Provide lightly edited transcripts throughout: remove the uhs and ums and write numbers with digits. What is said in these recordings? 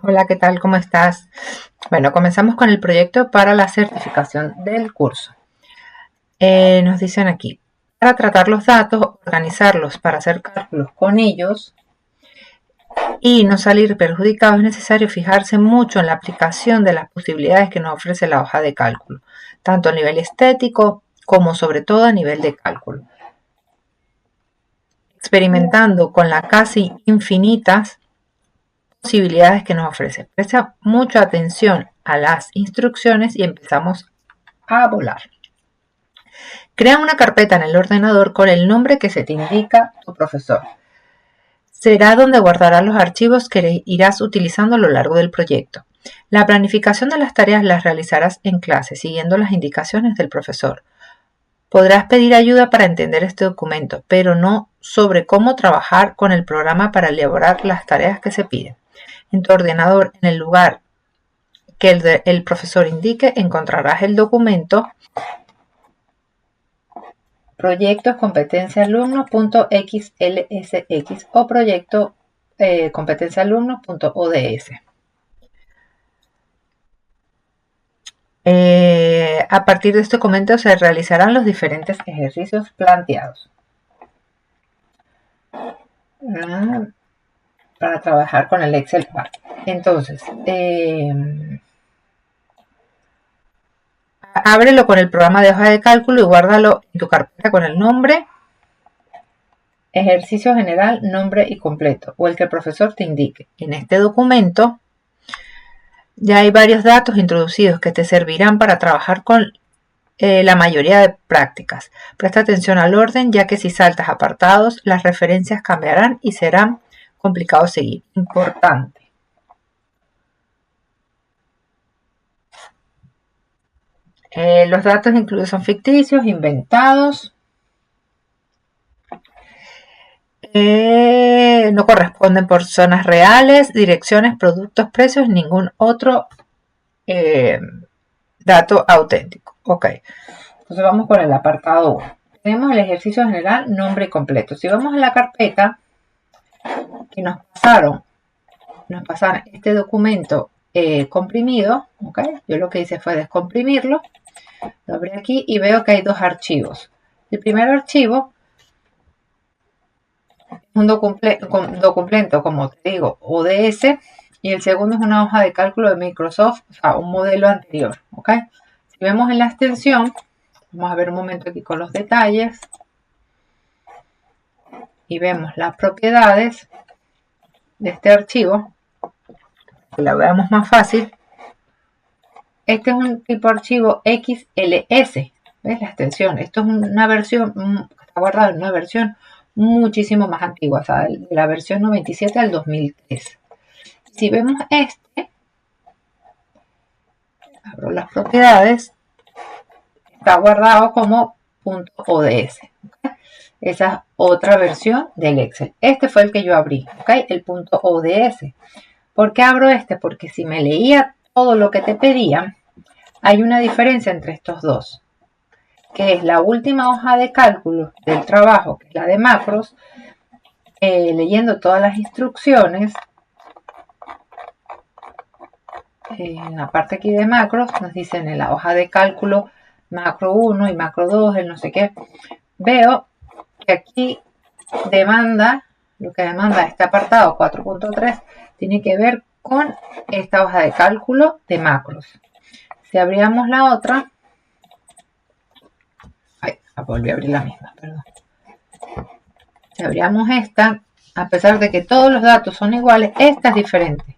Hola, ¿qué tal? ¿Cómo estás? Bueno, comenzamos con el proyecto para la certificación del curso. Nos dicen aquí, para tratar los datos, organizarlos para hacer cálculos con ellos y no salir perjudicados, es necesario fijarse mucho en la aplicación de las posibilidades que nos ofrece la hoja de cálculo, tanto a nivel estético como sobre todo a nivel de cálculo. Experimentando con las casi infinitas posibilidades que nos ofrece. Presta mucha atención a las instrucciones y empezamos a volar. Crea una carpeta en el ordenador con el nombre que se te indica tu profesor. Será donde guardarás los archivos que irás utilizando a lo largo del proyecto. La planificación de las tareas las realizarás en clase, siguiendo las indicaciones del profesor. Podrás pedir ayuda para entender este documento, pero no sobre cómo trabajar con el programa para elaborar las tareas que se piden. En tu ordenador, en el lugar que el profesor indique, encontrarás el documento proyectos competenciaalumno.xlsx o proyecto competenciaalumno.ods. A partir de este documento se realizarán los diferentes ejercicios planteados para trabajar con el Excel. Entonces, ábrelo con el programa de hoja de cálculo y guárdalo en tu carpeta con el nombre, ejercicio general, nombre y completo, o el que el profesor te indique. En este documento ya hay varios datos introducidos que te servirán para trabajar con la mayoría de prácticas. Presta atención al orden, ya que si saltas apartados, las referencias cambiarán y serán complicados seguir. Importante. Los datos incluidos son ficticios, inventados. No corresponden por zonas reales, direcciones, productos, precios, ningún otro dato auténtico. Ok, entonces vamos con el apartado 1. Tenemos el ejercicio general, nombre completo. Si vamos a la carpeta que nos pasaron este documento comprimido, ok, yo lo que hice fue descomprimirlo, lo abrí aquí y veo que hay dos archivos. El primer archivo es un documento, como te digo, ODS, y el segundo es una hoja de cálculo de Microsoft, o sea, un modelo anterior, ok. Si vemos en la extensión, vamos a ver un momento aquí con los detalles, y vemos las propiedades de este archivo, que la veamos más fácil. Este es un tipo archivo XLS, ¿ves la extensión? Esto es una versión, está guardado en una versión muchísimo más antigua, o sea, de la versión 97 al 2003. Si vemos este, abro las propiedades, está guardado como .ods. ¿Okay? Esa es otra versión del Excel. Este fue el que yo abrí, ¿okay? El .ods. ¿Por qué abro este? Porque si me leía todo lo que te pedían, hay una diferencia entre estos dos, que es la última hoja de cálculo del trabajo, que es la de macros, leyendo todas las instrucciones. En la parte aquí de macros nos dicen en la hoja de cálculo macro 1 y macro 2, el no sé qué. Veo que aquí lo que demanda este apartado 4.3 tiene que ver con esta hoja de cálculo de macros. Si abríamos la otra, volví a abrir la misma, perdón. Si abríamos esta, a pesar de que todos los datos son iguales, esta es diferente.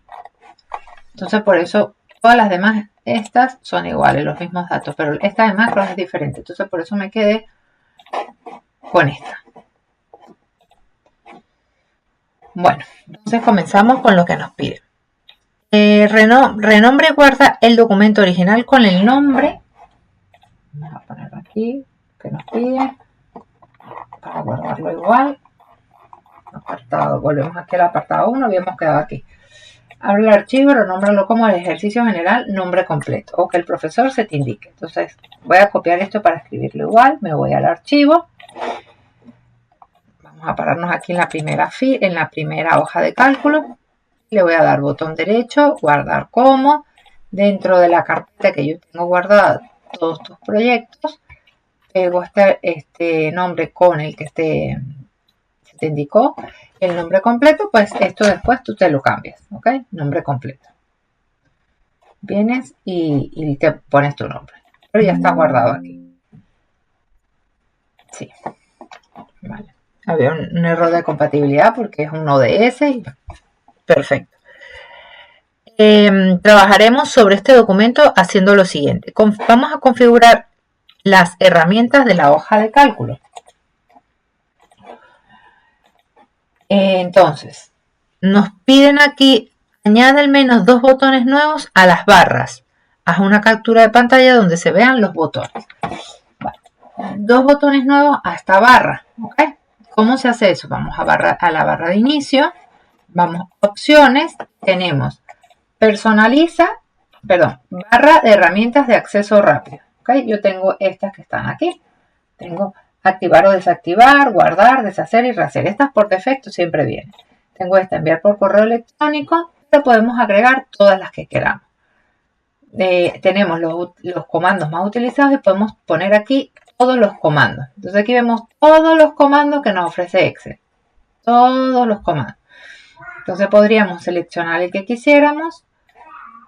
Entonces por eso todas las demás, estas son iguales, los mismos datos, pero esta de macros es diferente. Entonces por eso me quedé con esta. Bueno, entonces comenzamos con lo que nos pide. Renombre guarda el documento original con el nombre. Vamos a ponerlo aquí, que nos pide, para guardarlo igual. Apartado, volvemos aquí al apartado 1, habíamos quedado aquí. Abre el archivo, renómbralo como el ejercicio general, nombre completo, o que el profesor se te indique. Entonces voy a copiar esto para escribirlo igual, me voy al archivo. Vamos a pararnos aquí en la primera hoja de cálculo. le voy a dar botón derecho, guardar como. Dentro de la carpeta que yo tengo guardada todos tus proyectos, pego este nombre con el que se te indicó. El nombre completo, pues esto después tú te lo cambias, ¿ok? Nombre completo. Vienes y te pones tu nombre. Pero ya está guardado aquí. Sí. Vale. Había un error de compatibilidad porque es un ODS y perfecto. Trabajaremos sobre este documento haciendo lo siguiente. Vamos a configurar las herramientas de la hoja de cálculo. Entonces, nos piden aquí, añade al menos 2 botones nuevos a las barras. Haz una captura de pantalla donde se vean los botones. Vale. 2 botones nuevos a esta barra. ¿Okay? ¿Cómo se hace eso? Vamos a la barra de inicio. Vamos a opciones. Tenemos barra de herramientas de acceso rápido. ¿Okay? Yo tengo estas que están aquí. Tengo activar o desactivar, guardar, deshacer y rehacer. Estas por defecto siempre vienen. Tengo esta enviar por correo electrónico, pero podemos agregar todas las que queramos. Tenemos los comandos más utilizados y podemos poner aquí todos los comandos. Entonces aquí vemos todos los comandos que nos ofrece Excel. Todos los comandos. Entonces podríamos seleccionar el que quisiéramos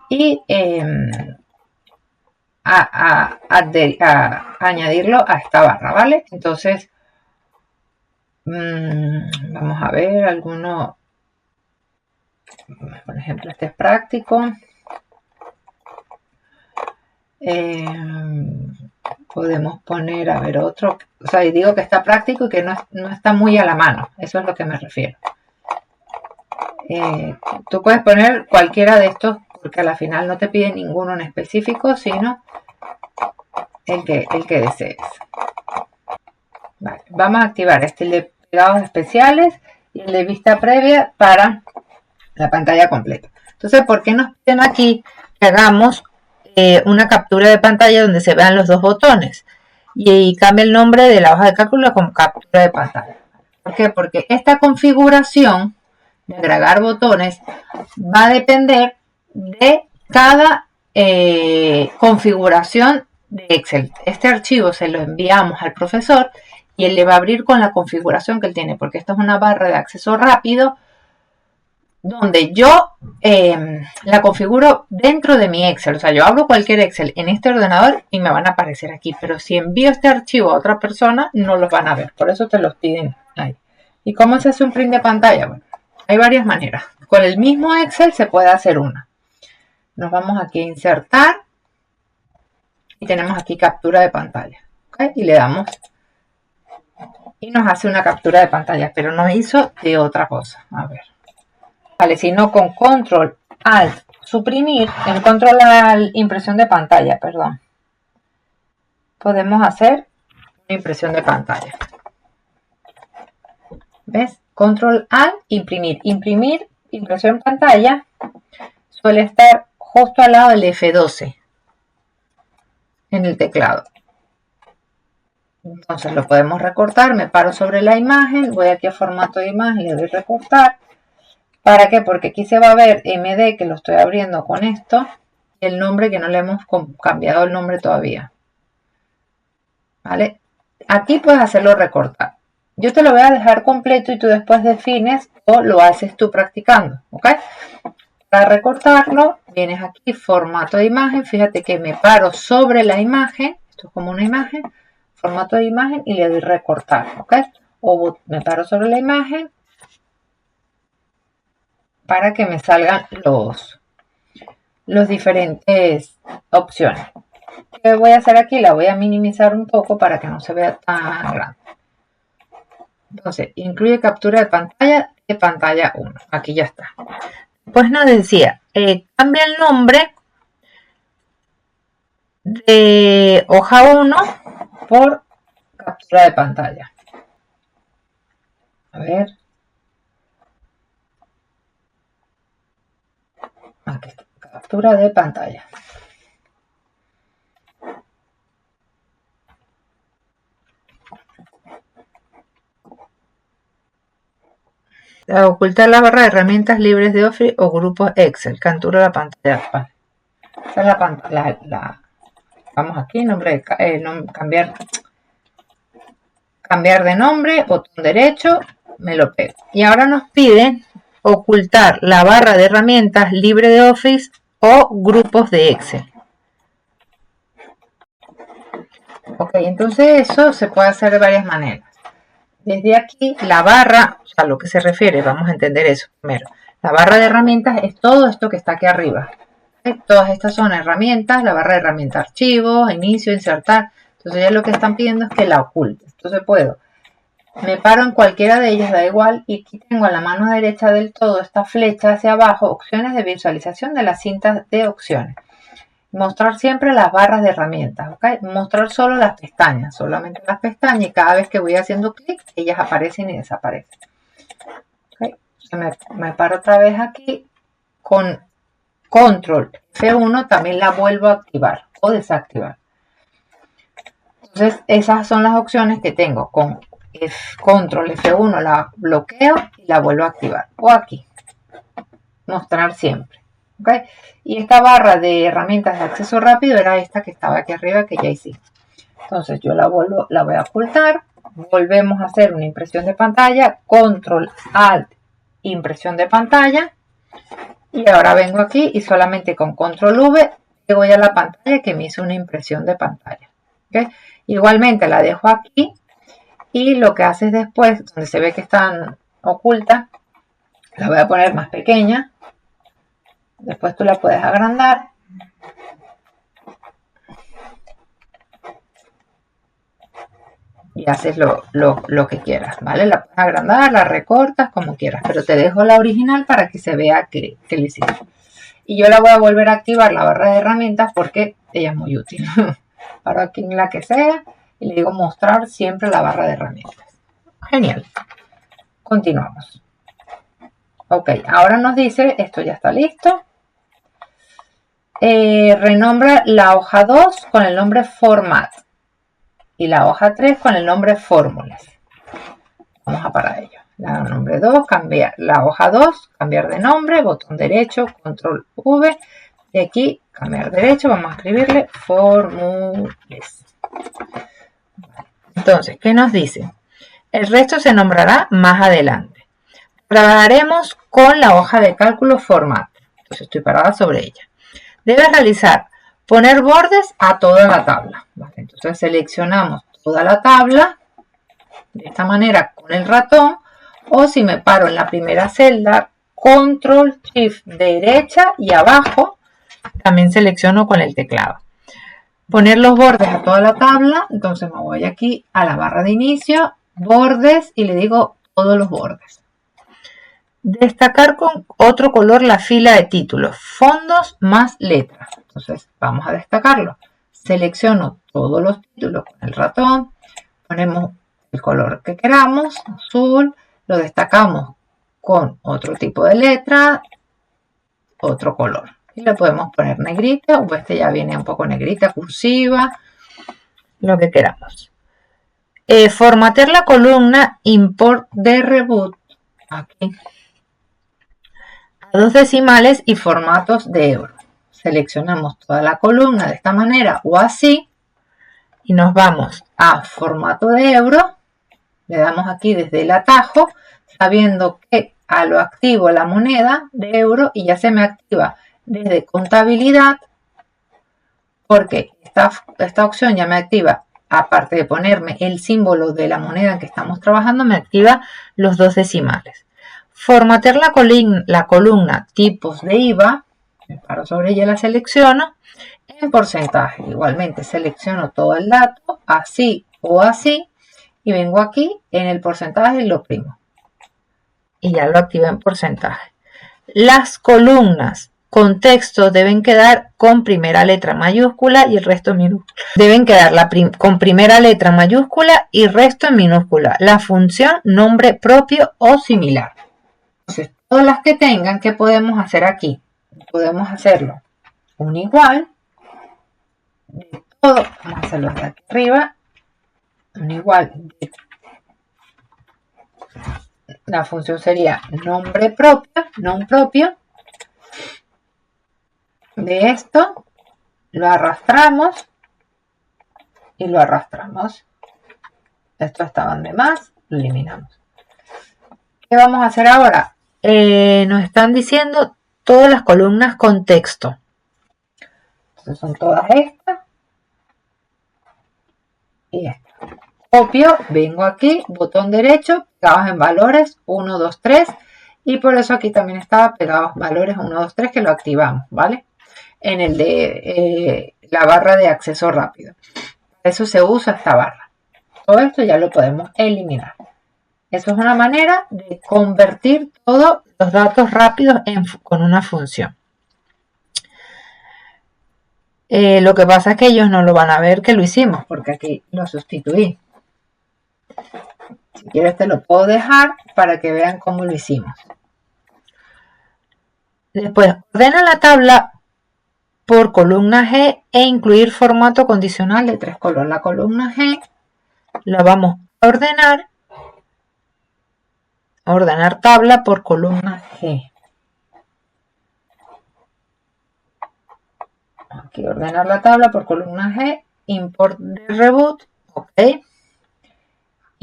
y añadirlo a esta barra, ¿vale? Entonces, vamos a ver alguno. Por ejemplo, este es práctico. Podemos poner, a ver, otro. O sea, digo que está práctico y que no está muy a la mano. Eso es lo que me refiero. Tú puedes poner cualquiera de estos porque a la final no te pide ninguno en específico, sino el que desees. Vale, vamos a activar el de pegados especiales y el de vista previa para la pantalla completa. Entonces, ¿por qué nos piden aquí que hagamos una captura de pantalla donde se vean los 2 botones? Y cambia el nombre de la hoja de cálculo como captura de pantalla. ¿Por qué? Porque esta configuración de agregar botones va a depender de cada configuración de Excel. Este archivo se lo enviamos al profesor y él le va a abrir con la configuración que él tiene, porque esto es una barra de acceso rápido donde yo la configuro dentro de mi Excel. O sea, yo abro cualquier Excel en este ordenador y me van a aparecer aquí. Pero si envío este archivo a otra persona, no los van a ver. Por eso te los piden ahí. ¿Y cómo se hace un print de pantalla? Bueno, hay varias maneras. Con el mismo Excel se puede hacer una. Nos vamos aquí a insertar. Y tenemos aquí captura de pantalla. ¿Okay? Y le damos. Y nos hace una captura de pantalla. Pero nos hizo de otra cosa. A ver. Vale, sino con control alt suprimir, en control alt impresión de pantalla, perdón. Podemos hacer una impresión de pantalla. ¿Ves? Control alt imprimir. Imprimir, impresión en pantalla, suele estar justo al lado del F12 en el teclado. Entonces lo podemos recortar, me paro sobre la imagen, voy aquí a formato de imagen, le doy recortar. ¿Para qué? Porque aquí se va a ver MD, que lo estoy abriendo con esto, y el nombre que no le hemos cambiado el nombre todavía. ¿Vale? Aquí puedes hacerlo recortar. Yo te lo voy a dejar completo y tú después defines o lo haces tú practicando, ¿ok? Para recortarlo, vienes aquí, formato de imagen, fíjate que me paro sobre la imagen, esto es como una imagen, formato de imagen y le doy recortar, ¿ok? O me paro sobre la imagen para que me salgan los diferentes opciones. ¿Qué voy a hacer aquí? La voy a minimizar un poco para que no se vea tan grande. Entonces, incluye captura de pantalla 1. Aquí ya está. Pues nos decía, cambia el nombre de hoja 1 por captura de pantalla. A ver. Aquí está, captura de pantalla. Ocultar la barra de herramientas libres de Office o grupos Excel. Captura la pantalla. Vale. Esta es la pantalla. Vamos aquí, cambiar de nombre, botón derecho, me lo pego. Y ahora nos pide ocultar la barra de herramientas libre de Office o grupos de Excel. Ok, entonces eso se puede hacer de varias maneras. Desde aquí, la barra, a lo que se refiere, vamos a entender eso primero. La barra de herramientas es todo esto que está aquí arriba. Todas estas son herramientas, la barra de herramientas, archivos, inicio, insertar. Entonces ya lo que están pidiendo es que la oculte. Entonces me paro en cualquiera de ellas, da igual, y aquí tengo a la mano derecha del todo esta flecha hacia abajo, opciones de visualización de las cintas de opciones. Mostrar siempre las barras de herramientas, ¿ok? Mostrar solo las pestañas, solamente las pestañas, y cada vez que voy haciendo clic, ellas aparecen y desaparecen. ¿Okay? Me paro otra vez aquí, con Control F1 también la vuelvo a activar o desactivar. Entonces, esas son las opciones que tengo. Con Control F1 la bloqueo y la vuelvo a activar. O aquí, mostrar siempre. ¿Okay? Y esta barra de herramientas de acceso rápido era esta que estaba aquí arriba que ya hicimos. Entonces yo la voy a ocultar. Volvemos a hacer una impresión de pantalla. Control Alt, impresión de pantalla. Y ahora vengo aquí y solamente con Control V llego ya a la pantalla que me hizo una impresión de pantalla. ¿Okay? Igualmente la dejo aquí y lo que haces después, donde se ve que están ocultas, la voy a poner más pequeña. Después tú la puedes agrandar. Y haces lo que quieras, ¿vale? La puedes agrandar, la recortas, como quieras. Pero te dejo la original para que se vea que lo hiciste. Y yo la voy a volver a activar, la barra de herramientas, porque ella es muy útil. Paro aquí en la que sea y le digo mostrar siempre la barra de herramientas. Genial. Continuamos. Ok, ahora nos dice, esto ya está listo. Renombra la hoja 2 con el nombre Format y la hoja 3 con el nombre Fórmulas. Vamos a para ello. La nombre 2, cambiar la hoja 2, cambiar de nombre, botón derecho, control V. Y aquí, cambiar derecho, vamos a escribirle Fórmulas. Entonces, ¿qué nos dice? El resto se nombrará más adelante. Trabajaremos con la hoja de cálculo Format. Entonces estoy parada sobre ella. Debes realizar, poner bordes a toda la tabla. ¿Vale? Entonces seleccionamos toda la tabla de esta manera con el ratón, o si me paro en la primera celda, Control Shift derecha y abajo, también selecciono con el teclado. Poner los bordes a toda la tabla, entonces me voy aquí a la barra de inicio, bordes, y le digo todos los bordes. Destacar con otro color la fila de títulos, fondos más letras. Entonces vamos a destacarlo. Selecciono todos los títulos con el ratón, ponemos el color que queramos, azul, lo destacamos con otro tipo de letra, otro color. Y le podemos poner negrita, o este ya viene un poco negrita, cursiva, lo que queramos. Formatear la columna import de reboot, aquí, a 2 decimales y formatos de euro. Seleccionamos toda la columna de esta manera o así y nos vamos a formato de euro. Le damos aquí desde el atajo, sabiendo que lo activo la moneda de euro y ya se me activa desde contabilidad, porque esta opción ya me activa, aparte de ponerme el símbolo de la moneda en que estamos trabajando, me activa los 2 decimales. Formatear la columna tipos de IVA, me paro sobre ella, la selecciono en porcentaje. Igualmente selecciono todo el dato, así o así, y vengo aquí en el porcentaje y lo oprimo. Y ya lo activo en porcentaje. Las columnas con texto deben quedar con primera letra mayúscula y el resto en minúscula. Deben quedar con primera letra mayúscula y resto en minúscula. La función nombre propio o similar. Entonces, todas las que tengan, ¿qué podemos hacer aquí? Podemos hacerlo un igual de todo. Vamos a hacerlo de aquí arriba. Un igual La función sería nombre propio de esto, lo arrastramos y lo arrastramos. Estos estaban de más, lo eliminamos. ¿Qué vamos a hacer ahora? Nos están diciendo todas las columnas con texto. Entonces son todas estas y esta. Copio, vengo aquí, botón derecho, pegados en valores 1, 2, 3 y por eso aquí también estaba pegados valores 1, 2, 3 que lo activamos, ¿vale? En el de la barra de acceso rápido. Eso se usa esta barra. Todo esto ya lo podemos eliminar. Eso es una manera de convertir todos los datos rápidos con una función. Lo que pasa es que ellos no lo van a ver que lo hicimos, porque aquí lo sustituí. Si quieres te lo puedo dejar para que vean cómo lo hicimos. Después, ordena la tabla por columna G e incluir formato condicional de 3 colores. La columna G la vamos a ordenar tabla por columna G. Aquí ordenar la tabla por columna G, import de reboot, ok.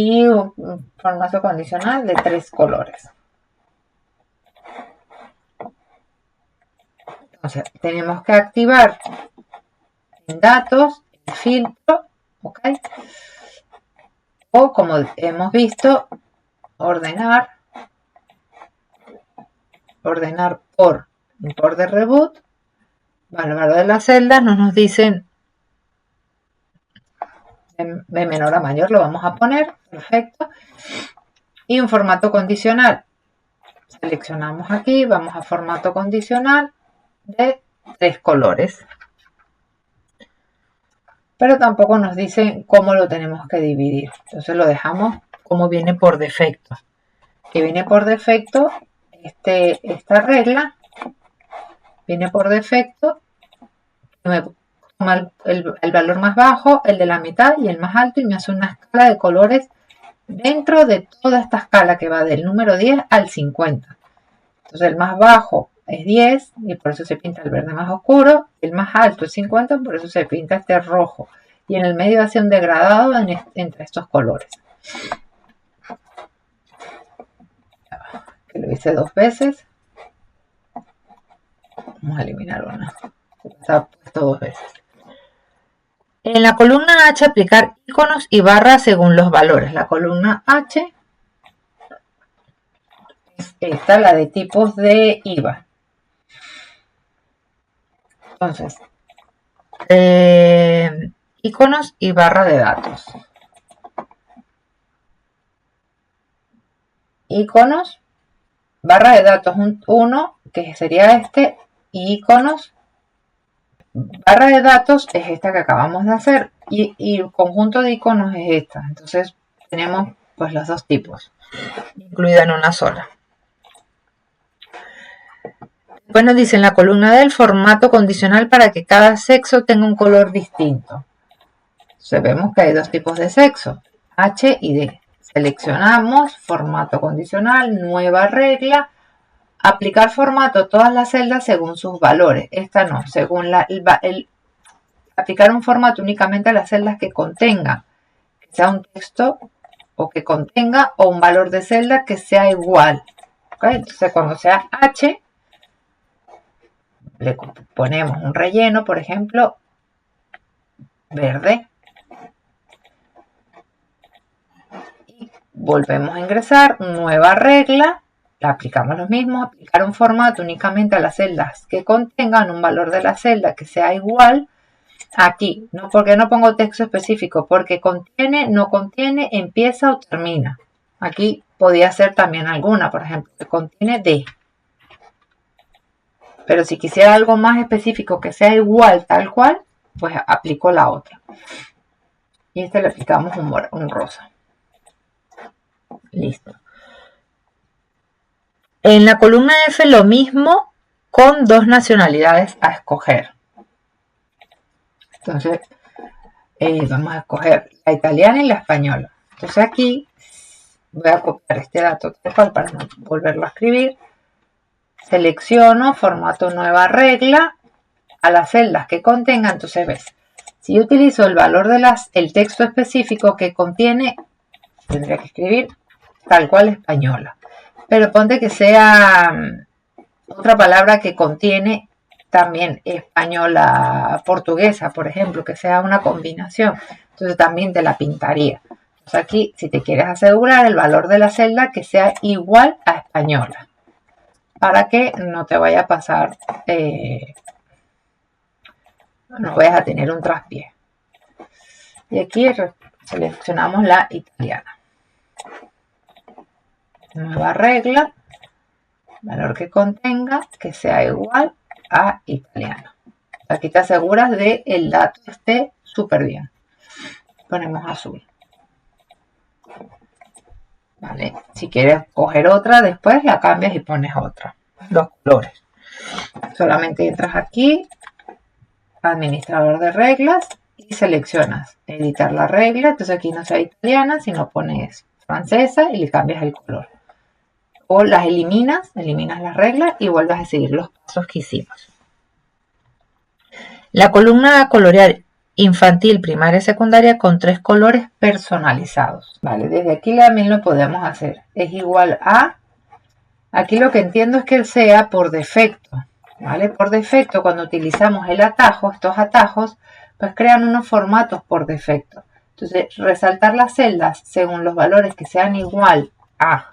Y un formato condicional de 3 colores. Entonces, tenemos que activar en datos el filtro, ok. O como hemos visto, ordenar por import de reboot. Valor de las celdas nos dicen de menor a mayor, lo vamos a poner, perfecto. Y un formato condicional. Seleccionamos aquí, vamos a formato condicional de 3 colores. Pero tampoco nos dicen cómo lo tenemos que dividir. Entonces lo dejamos como viene por defecto. Que viene por defecto, esta regla viene por defecto. Me toma el valor más bajo, el de la mitad y el más alto y me hace una escala de colores dentro de toda esta escala que va del número 10 al 50. Entonces el más bajo es 10 y por eso se pinta el verde más oscuro. El más alto es 50, por eso se pinta este rojo. Y en el medio hace un degradado entre estos colores. Que lo hice 2 veces. Vamos a eliminar una. Está puesto 2 veces. En la columna H aplicar iconos y barras según los valores. La columna H es esta, la de tipos de IVA. Entonces, iconos y barra de datos. Iconos, barra de datos 1, que sería este, y iconos. Barra de datos es esta que acabamos de hacer y el conjunto de iconos es esta. Entonces tenemos pues los dos tipos incluida en una sola. Después nos dice en la columna del formato condicional para que cada sexo tenga un color distinto. Entonces vemos que hay dos tipos de sexo, H y D. Seleccionamos formato condicional, nueva regla. Aplicar formato a todas las celdas según sus valores. Esta no, según aplicar un formato únicamente a las celdas que contengan, que sea un texto o que contenga o un valor de celda que sea igual. ¿Okay? Entonces cuando sea H, le ponemos un relleno, por ejemplo, verde. Y volvemos a ingresar, nueva regla. La aplicamos lo mismo, aplicar un formato únicamente a las celdas que contengan un valor de la celda que sea igual. Aquí, ¿no? ¿Por qué no pongo texto específico? Porque contiene, no contiene, empieza o termina. Aquí podía ser también alguna, por ejemplo, que contiene D. Pero si quisiera algo más específico que sea igual, tal cual, pues aplico la otra. Y le aplicamos un rosa. Listo. En la columna F lo mismo con dos nacionalidades a escoger. Entonces, vamos a escoger la italiana y la española. Entonces aquí Voy a copiar este dato tal cual para no volverlo a escribir. Selecciono formato nueva regla a las celdas que contenga. Entonces ves, si yo utilizo el valor de el texto específico que contiene, tendría que escribir tal cual española. Pero ponte que sea otra palabra que contiene también española portuguesa, por ejemplo, que sea una combinación. Entonces también te la pintaría. Entonces aquí, si te quieres asegurar el valor de la celda que sea igual a española, para que no te vaya a pasar, no vayas a tener un traspié. Y aquí seleccionamos la italiana. Nueva regla, valor que contenga, que sea igual a italiano. Aquí te aseguras de que el dato esté súper bien. Ponemos azul. Vale. Si quieres coger otra, después la cambias y pones otra. Los colores. Solamente entras aquí, administrador de reglas, y seleccionas editar la regla. Entonces aquí no sea italiana, sino pones francesa y le cambias el color. O las eliminas las reglas y vuelves a seguir los pasos que hicimos. La columna a colorear infantil, primaria y secundaria con 3 colores personalizados. Vale, desde aquí también lo podemos hacer. Es igual a, aquí lo que entiendo es que sea por defecto. ¿Vale? Por defecto, cuando utilizamos el atajo, estos atajos, pues crean unos formatos por defecto. Entonces, resaltar las celdas según los valores que sean igual a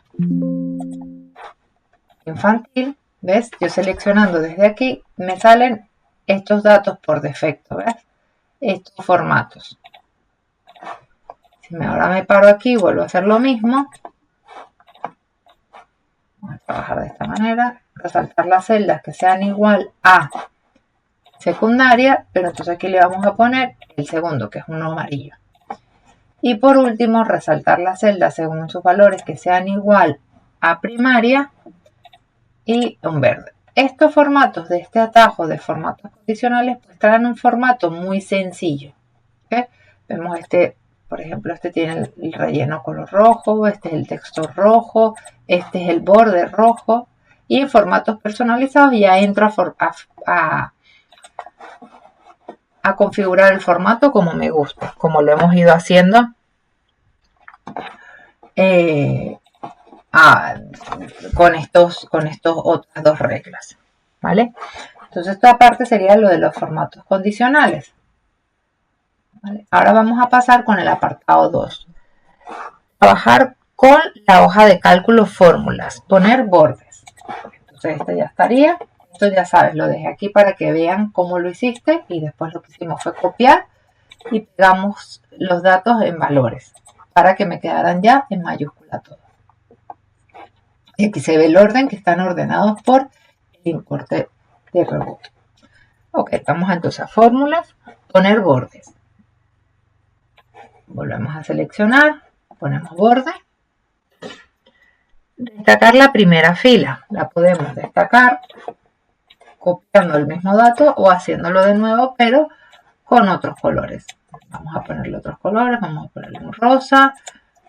infantil, ¿ves? Yo seleccionando desde aquí, me salen estos datos por defecto, ¿ves? Estos formatos. Si ahora me paro aquí y vuelvo a hacer lo mismo, vamos a trabajar de esta manera, resaltar las celdas que sean igual a secundaria, pero entonces aquí le vamos a poner el segundo, que es uno amarillo. Y por último, resaltar las celdas según sus valores que sean igual a primaria y un verde. Estos formatos de este atajo de formatos condicionales pues traen un formato muy sencillo. ¿Okay? Vemos este, por ejemplo, este tiene el relleno color rojo, este es el texto rojo, este es el borde rojo, y en formatos personalizados ya entro a configurar el formato como me gusta, como lo hemos ido haciendo con estos otras dos reglas, ¿vale? Entonces esta parte sería lo de los formatos condicionales. ¿Vale? Ahora vamos a pasar con el apartado 2. Trabajar con la hoja de cálculo fórmulas, poner bordes. Entonces este ya estaría. Esto ya sabes, lo dejé aquí para que vean cómo lo hiciste y después lo que hicimos fue copiar y pegamos los datos en valores para que me quedaran ya en mayúscula todo. Y aquí se ve el orden que están ordenados por el importe de rebote. Ok, vamos entonces a fórmulas, poner bordes. Volvemos a seleccionar, ponemos borde. Destacar la primera fila, la podemos destacar copiando el mismo dato o haciéndolo de nuevo, pero con otros colores. Vamos a ponerle otros colores, vamos a ponerle un rosa,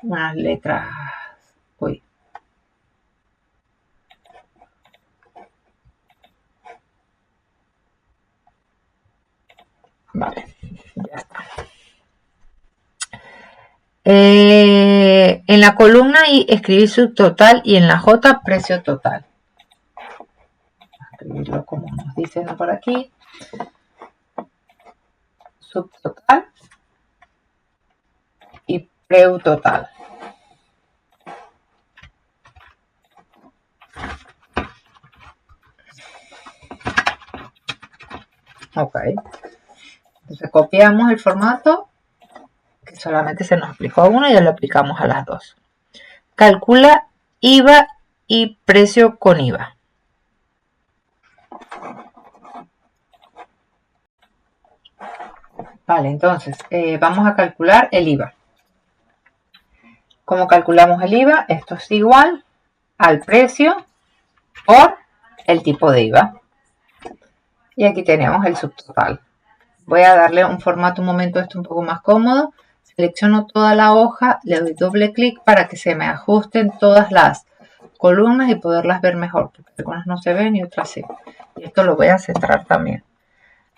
unas letras, vale, ya está. En la columna I escribir subtotal y en la J precio total. Escribirlo como nos dicen por aquí. Subtotal y preu total. Ok. Entonces copiamos el formato que solamente se nos aplicó a uno y ya lo aplicamos a las dos. Calcula IVA y precio con IVA. Vale, entonces vamos a calcular el IVA. ¿Cómo calculamos el IVA? Esto es igual al precio por el tipo de IVA. Y aquí tenemos el subtotal. Voy a darle un formato un momento esto un poco más cómodo. selecciono toda la hoja, le doy doble clic para que se me ajusten todas las columnas y poderlas ver mejor, porque algunas no se ven y otras sí. Y esto lo voy a centrar también.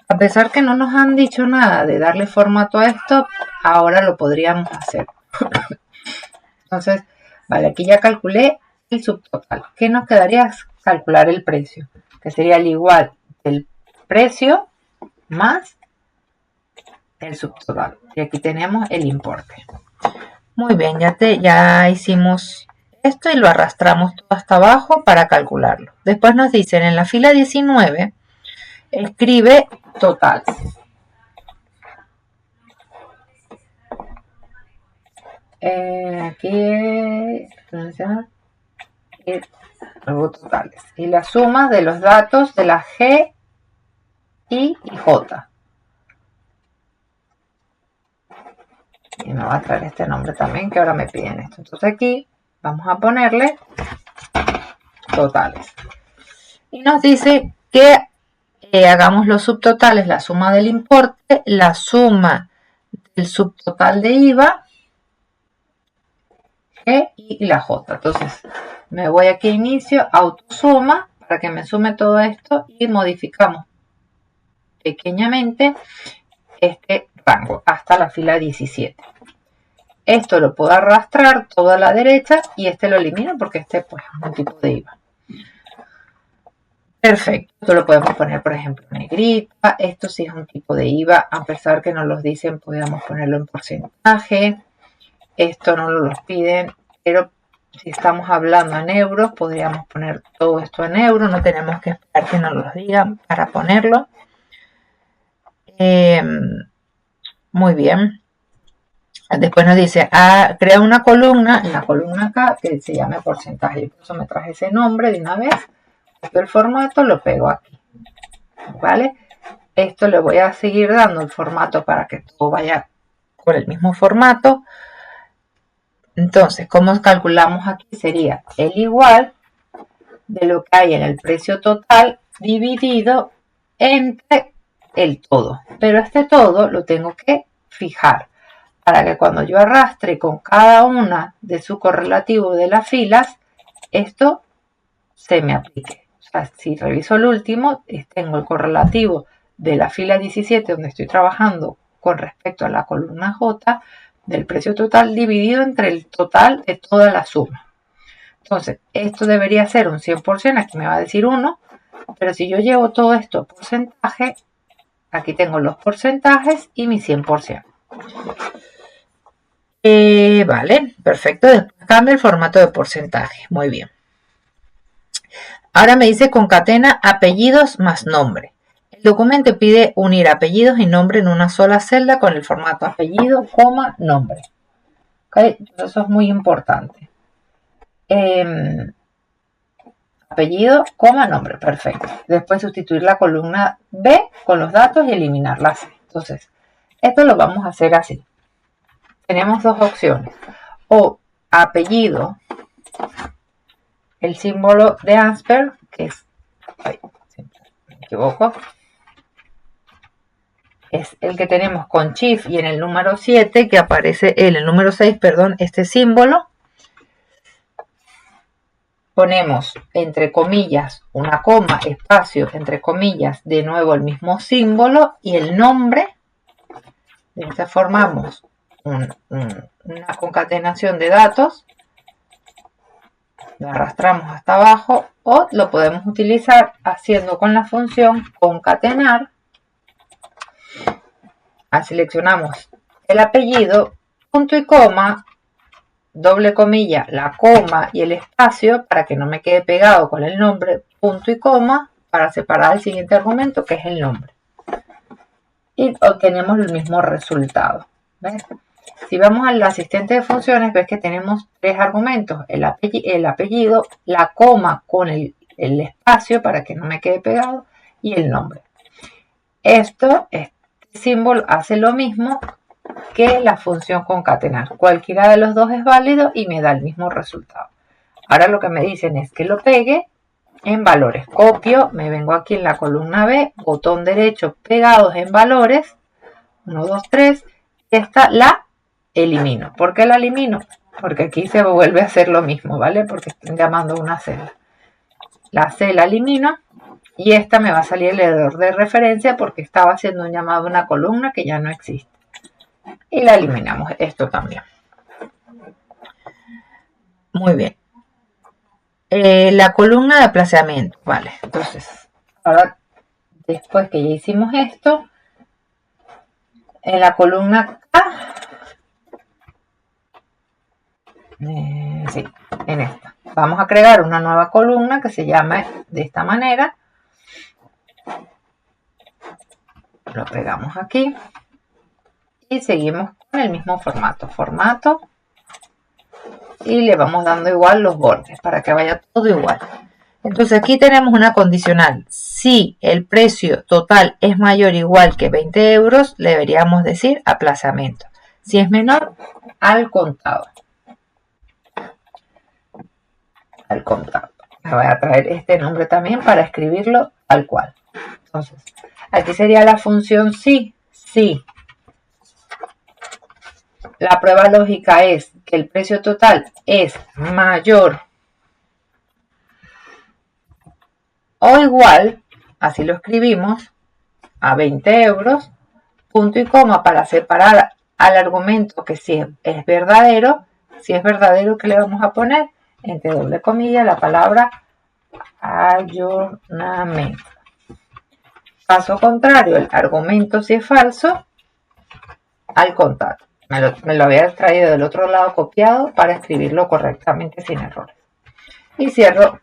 A pesar que no nos han dicho nada de darle formato a esto, ahora lo podríamos hacer. Entonces, vale, aquí ya calculé el subtotal. ¿Qué nos quedaría? Calcular el precio, que sería el igual del precio más el subtotal. Y aquí tenemos el importe. Muy bien, ya hicimos esto y lo arrastramos todo hasta abajo para calcularlo. Después nos dicen en la fila 19, escribe total. Aquí luego totales. Y la suma de los datos de la G, I y J. Y me va a traer este nombre también, que ahora me piden esto. Entonces aquí vamos a ponerle totales. Y nos dice que hagamos los subtotales, la suma del importe, la suma del subtotal de IVA, G y la J. Entonces me voy aquí a inicio, autosuma, para que me sume todo esto y modificamos pequeñamente este rango hasta la fila 17. Esto lo puedo arrastrar toda a la derecha y este lo elimino porque este pues es un tipo de IVA. Perfecto, esto lo podemos poner por ejemplo en negrita, esto sí es un tipo de IVA, a pesar que nos los dicen podemos ponerlo en porcentaje, esto no nos lo piden, pero si estamos hablando en euros podríamos poner todo esto en euros, no tenemos que esperar que nos lo digan para ponerlo. Muy bien. Después nos dice, crea una columna, en la columna acá, que se llame porcentaje. Por eso me traje ese nombre de una vez. Copio el formato, lo pego aquí. ¿Vale? Esto le voy a seguir dando el formato para que todo vaya con el mismo formato. Entonces, ¿cómo calculamos aquí? Sería el igual de lo que hay en el precio total dividido entre el todo. Pero este todo lo tengo que fijar para que cuando yo arrastre con cada una de su correlativo de las filas, esto se me aplique. O sea, si reviso el último, tengo el correlativo de la fila 17 donde estoy trabajando con respecto a la columna J del precio total dividido entre el total de toda la suma. Entonces, esto debería ser un 100%, aquí me va a decir 1, pero si yo llevo todo esto a porcentaje, aquí tengo los porcentajes y mi 100%. Vale, perfecto. Después cambio el formato de porcentaje. Muy bien. Ahora me dice concatena apellidos más nombre. El documento pide unir apellidos y nombre en una sola celda con el formato apellido, coma, nombre. ¿Okay? Eso es muy importante. Apellido, coma, nombre. Perfecto. Después sustituir la columna B con los datos y eliminar la C. Entonces, esto lo vamos a hacer así. Tenemos dos opciones. O apellido, el símbolo de Ampersand, que es, me equivoco, es el que tenemos con Shift y en el número 7 que aparece en el número 6, perdón, este símbolo. Ponemos entre comillas una coma, espacio, entre comillas, de nuevo el mismo símbolo y el nombre. De esta formamos una concatenación de datos, lo arrastramos hasta abajo o lo podemos utilizar haciendo con la función concatenar. Seleccionamos el apellido, punto y coma, doble comilla, la coma y el espacio para que no me quede pegado con el nombre, punto y coma, para separar el siguiente argumento que es el nombre. Y obtenemos el mismo resultado. ¿Ves? Si vamos al asistente de funciones, ves que tenemos tres argumentos, el apellido, la coma con el espacio para que no me quede pegado y el nombre. Este símbolo hace lo mismo que la función concatenar. Cualquiera de los dos es válido y me da el mismo resultado. Ahora lo que me dicen es que lo pegue en valores. Copio, me vengo aquí en la columna B, botón derecho, pegados en valores, 1, 2, 3, esta la elimino. ¿Por qué la elimino? Porque aquí se vuelve a hacer lo mismo, ¿vale? Porque estoy llamando una celda. La C la elimino y esta me va a salir el error de referencia porque estaba haciendo un llamado a una columna que ya no existe. Y la eliminamos, esto también. Muy bien. La columna de aplazamiento, vale. Entonces, ahora, después que ya hicimos esto, en la columna K, sí, en esta, vamos a crear una nueva columna que se llama de esta manera. Lo pegamos aquí y seguimos con el mismo formato, y le vamos dando igual los bordes para que vaya todo igual. Entonces aquí tenemos una condicional. Si el precio total es mayor o igual que 20 euros, le deberíamos decir aplazamiento. Si es menor, al contado. Al contado. Me voy a traer este nombre también para escribirlo tal cual. Entonces, aquí sería la función si. Si la prueba lógica es que el precio total es mayor o igual, así lo escribimos, a 20 euros, punto y coma para separar al argumento que si es verdadero, ¿qué le vamos a poner? Entre doble comilla la palabra ayornamiento. Caso contrario, el argumento si es falso, al contrario. Me lo había traído del otro lado copiado para escribirlo correctamente sin errores. Y cierro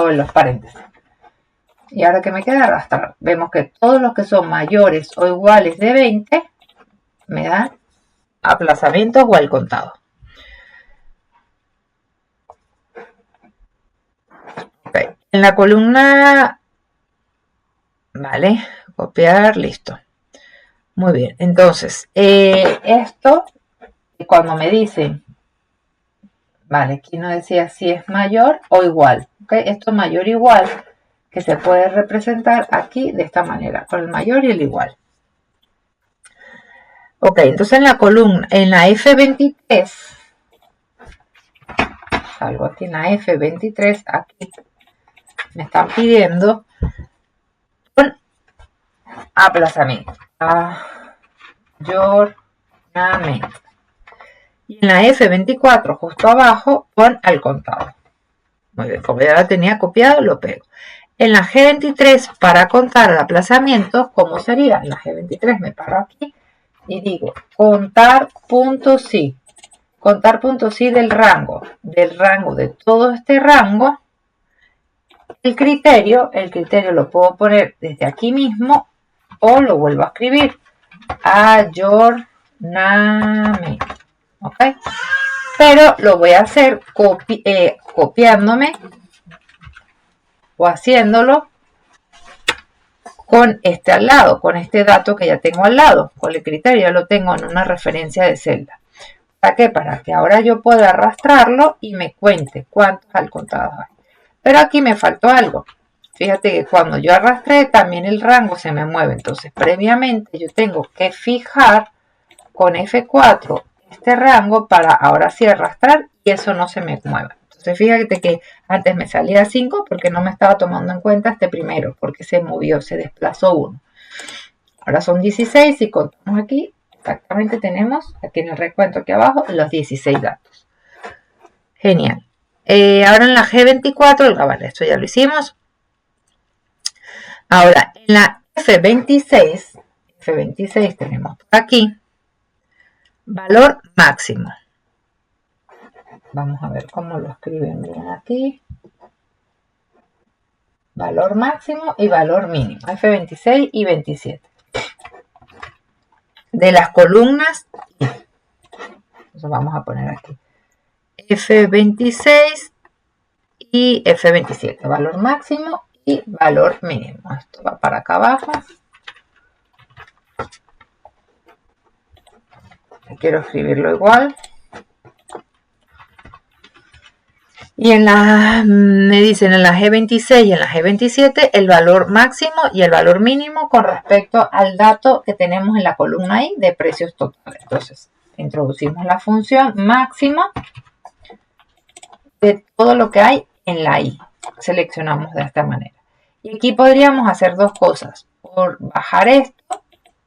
los paréntesis. Y ahora que me queda arrastrar, vemos que todos los que son mayores o iguales de 20 me dan aplazamientos o al contado. Okay. En la columna, vale, copiar, listo. Muy bien, entonces, esto, cuando me dicen, vale, aquí no decía si es mayor o igual, ¿ok? Esto es mayor o igual, que se puede representar aquí de esta manera, con el mayor y el igual. Ok, entonces en la columna, en la F23, salgo aquí en la F23, aquí me están pidiendo un aplazamiento. Ayornamiento. Y en la F24, justo abajo, pon al contado. Muy bien, como ya la tenía copiado, lo pego. En la G23, para contar el aplazamiento, ¿cómo sería? En la G23 me paro aquí y digo contar punto sí. Contar punto sí del rango de todo este rango. El criterio lo puedo poner desde aquí mismo o lo vuelvo a escribir. Ayornamiento. ¿Ok? Pero lo voy a hacer copiándome o haciéndolo con este al lado, con este dato que ya tengo al lado, con el criterio ya lo tengo en una referencia de celda. ¿Para qué? Para que ahora yo pueda arrastrarlo y me cuente cuántos al contado hay. Pero aquí me faltó algo. Fíjate que cuando yo arrastré también el rango se me mueve. Entonces previamente yo tengo que fijar con F4 este rango para ahora sí arrastrar y eso no se me mueva. Entonces fíjate que antes me salía 5 porque no me estaba tomando en cuenta este primero, porque se movió, se desplazó 1. Ahora son 16 y contamos aquí, exactamente tenemos aquí en el recuento aquí abajo los 16 datos. Genial. Ahora en la G24, vale, esto ya lo hicimos. Ahora en la F26 tenemos por aquí valor máximo. Vamos a ver cómo lo escriben bien aquí. Valor máximo y valor mínimo. F26 y 27. De las columnas, eso vamos a poner aquí. F26 y F27. Valor máximo y valor mínimo. Esto va para acá abajo. Quiero escribirlo igual. Y en la dicen en la G26 y en la G27 el valor máximo y el valor mínimo con respecto al dato que tenemos en la columna I de precios totales. Entonces, introducimos la función máxima de todo lo que hay en la I. Seleccionamos de esta manera. Y aquí podríamos hacer dos cosas. Por bajar esto,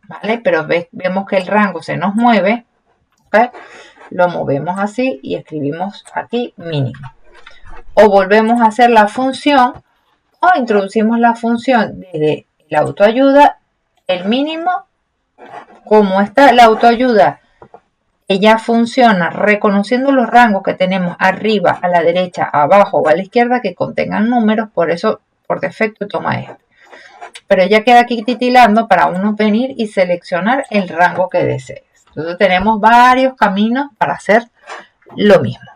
¿vale? Pero vemos que el rango se nos mueve, ¿ok? Lo movemos así y escribimos aquí mínimo. O volvemos a hacer la función o introducimos la función desde la autoayuda, el mínimo. Como está la autoayuda, ella funciona reconociendo los rangos que tenemos arriba, a la derecha, abajo o a la izquierda que contengan números, por eso por defecto toma este. Pero ella queda aquí titilando para uno venir y seleccionar el rango que desees. Entonces tenemos varios caminos para hacer lo mismo.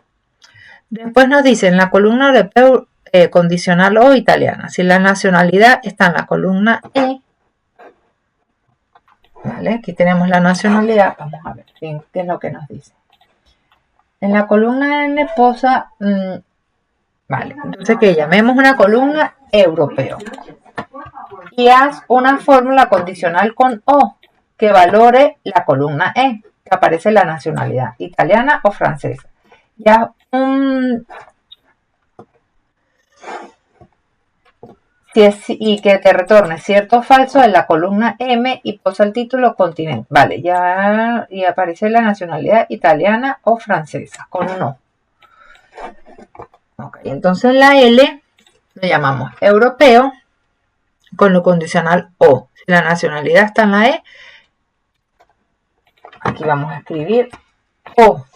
Después nos dice en la columna europeo condicional o italiana. Si la nacionalidad está en la columna E, ¿vale? Aquí tenemos la nacionalidad. Vamos a ver qué es lo que nos dice. En la columna N posa, vale, entonces que llamemos una columna europeo. Y haz una fórmula condicional con O que valore la columna E, que aparece la nacionalidad italiana o francesa. Ya y que te retorne cierto o falso en la columna M y posa el título continente. Vale, ya y aparece la nacionalidad italiana o francesa con un O. Ok, entonces la L lo llamamos europeo con lo condicional O. Si la nacionalidad está en la E, aquí vamos a escribir O.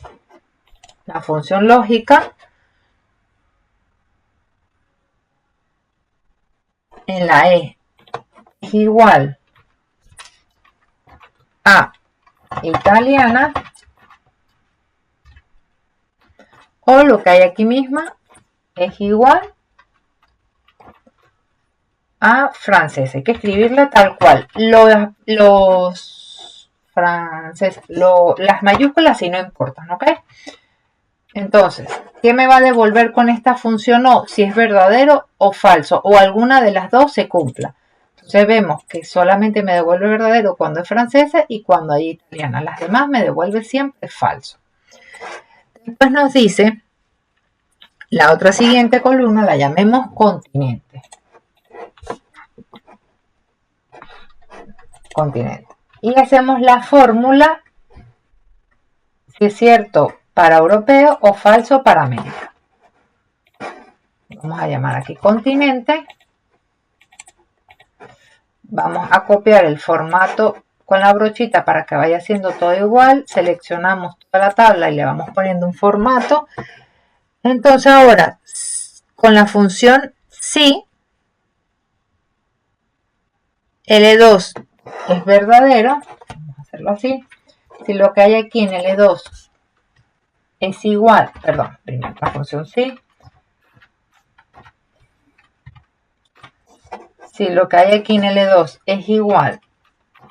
La función lógica en la E es igual a italiana o lo que hay aquí misma es igual a francesa. Hay que escribirla tal cual. Los franceses, las mayúsculas sí no importan, ¿ok? Entonces, ¿qué me va a devolver con esta función O? Si es verdadero o falso, o alguna de las dos se cumpla. Entonces vemos que solamente me devuelve verdadero cuando es francesa y cuando hay italiana. Las demás me devuelve siempre falso. Después nos dice, la otra siguiente columna la llamemos continente. Continente. Y hacemos la fórmula, si es cierto para europeo o falso para América. Vamos a llamar aquí continente. Vamos a copiar el formato con la brochita para que vaya siendo todo igual. Seleccionamos toda la tabla y le vamos poniendo un formato. Entonces ahora, con la función si, L2 es verdadero, vamos a hacerlo así. Si lo que hay aquí en L2 es igual, perdón, primero la función si. Si lo que hay aquí en L2 es igual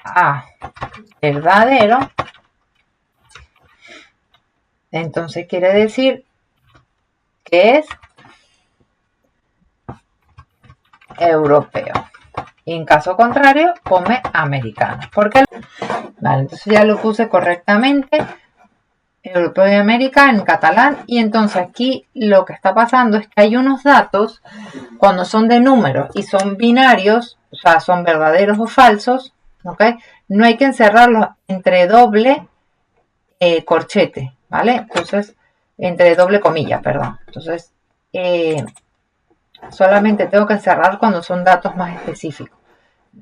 a verdadero, entonces quiere decir que es europeo. Y en caso contrario, come americano. Porque, vale, entonces ya lo puse correctamente. Europeo y América en catalán. Y entonces aquí lo que está pasando es que hay unos datos, cuando son de números y son binarios, o sea, son verdaderos o falsos, ¿ok? No hay que encerrarlos entre doble corchete, ¿vale? Entonces, entre doble comilla, perdón. Entonces, solamente tengo que encerrar cuando son datos más específicos.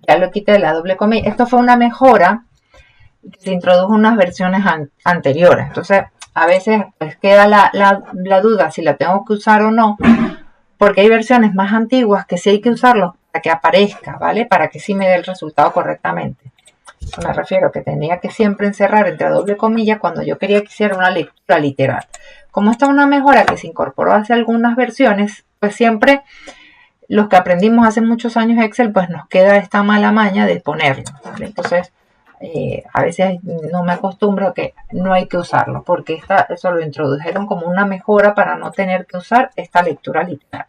Ya lo quité de la doble comilla. Esto fue una mejora que se introdujo en unas versiones anteriores. Entonces, a veces pues queda la duda si la tengo que usar o no, porque hay versiones más antiguas que sí hay que usarlo para que aparezca, ¿vale? Para que sí me dé el resultado correctamente. Eso me refiero que tenía que siempre encerrar entre doble comilla cuando yo quería que hiciera una lectura literal. Como esta es una mejora que se incorporó hace algunas versiones, pues siempre los que aprendimos hace muchos años Excel, pues nos queda esta mala maña de ponerlo, ¿vale? Entonces, a veces no me acostumbro a que no hay que usarlo, porque eso lo introdujeron como una mejora para no tener que usar esta lectura literal.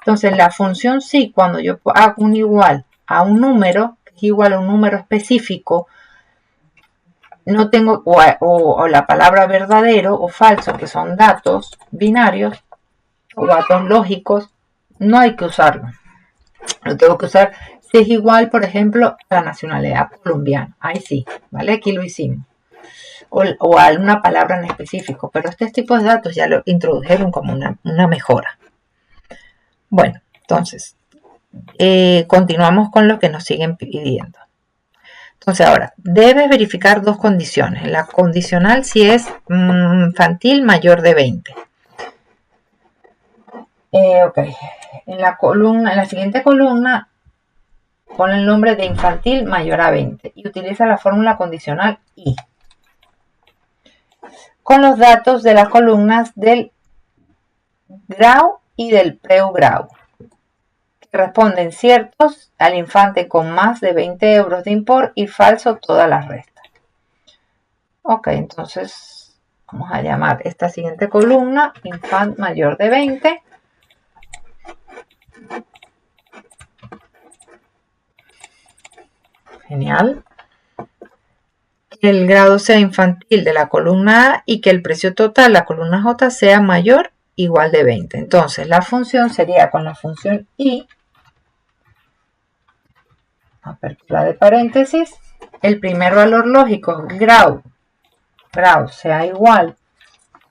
Entonces la función sí, cuando yo hago un igual a un número, que es igual a un número específico, no tengo, o la palabra verdadero o falso, que son datos binarios o datos lógicos, no hay que usarlo. Lo tengo que usar si es igual, por ejemplo, a la nacionalidad colombiana. Ahí sí, ¿vale? Aquí lo hicimos. O a una palabra en específico, pero este tipo de datos ya lo introdujeron como una mejora. Bueno, entonces, continuamos con lo que nos siguen pidiendo. Entonces ahora, debes verificar dos condiciones. La condicional si es infantil mayor de 20. Ok, en la siguiente columna pon el nombre de infantil mayor a 20 y utiliza la fórmula condicional y con los datos de las columnas del grau y del preu-grau, que responden ciertos al infante con más de 20 euros de import y falso todas las restas. Ok, entonces vamos a llamar esta siguiente columna infant mayor de 20. Genial. Que el grado sea infantil de la columna A y que el precio total, la columna J, sea mayor o igual de 20. Entonces la función sería con la función i, apertura de paréntesis, el primer valor lógico, grau sea igual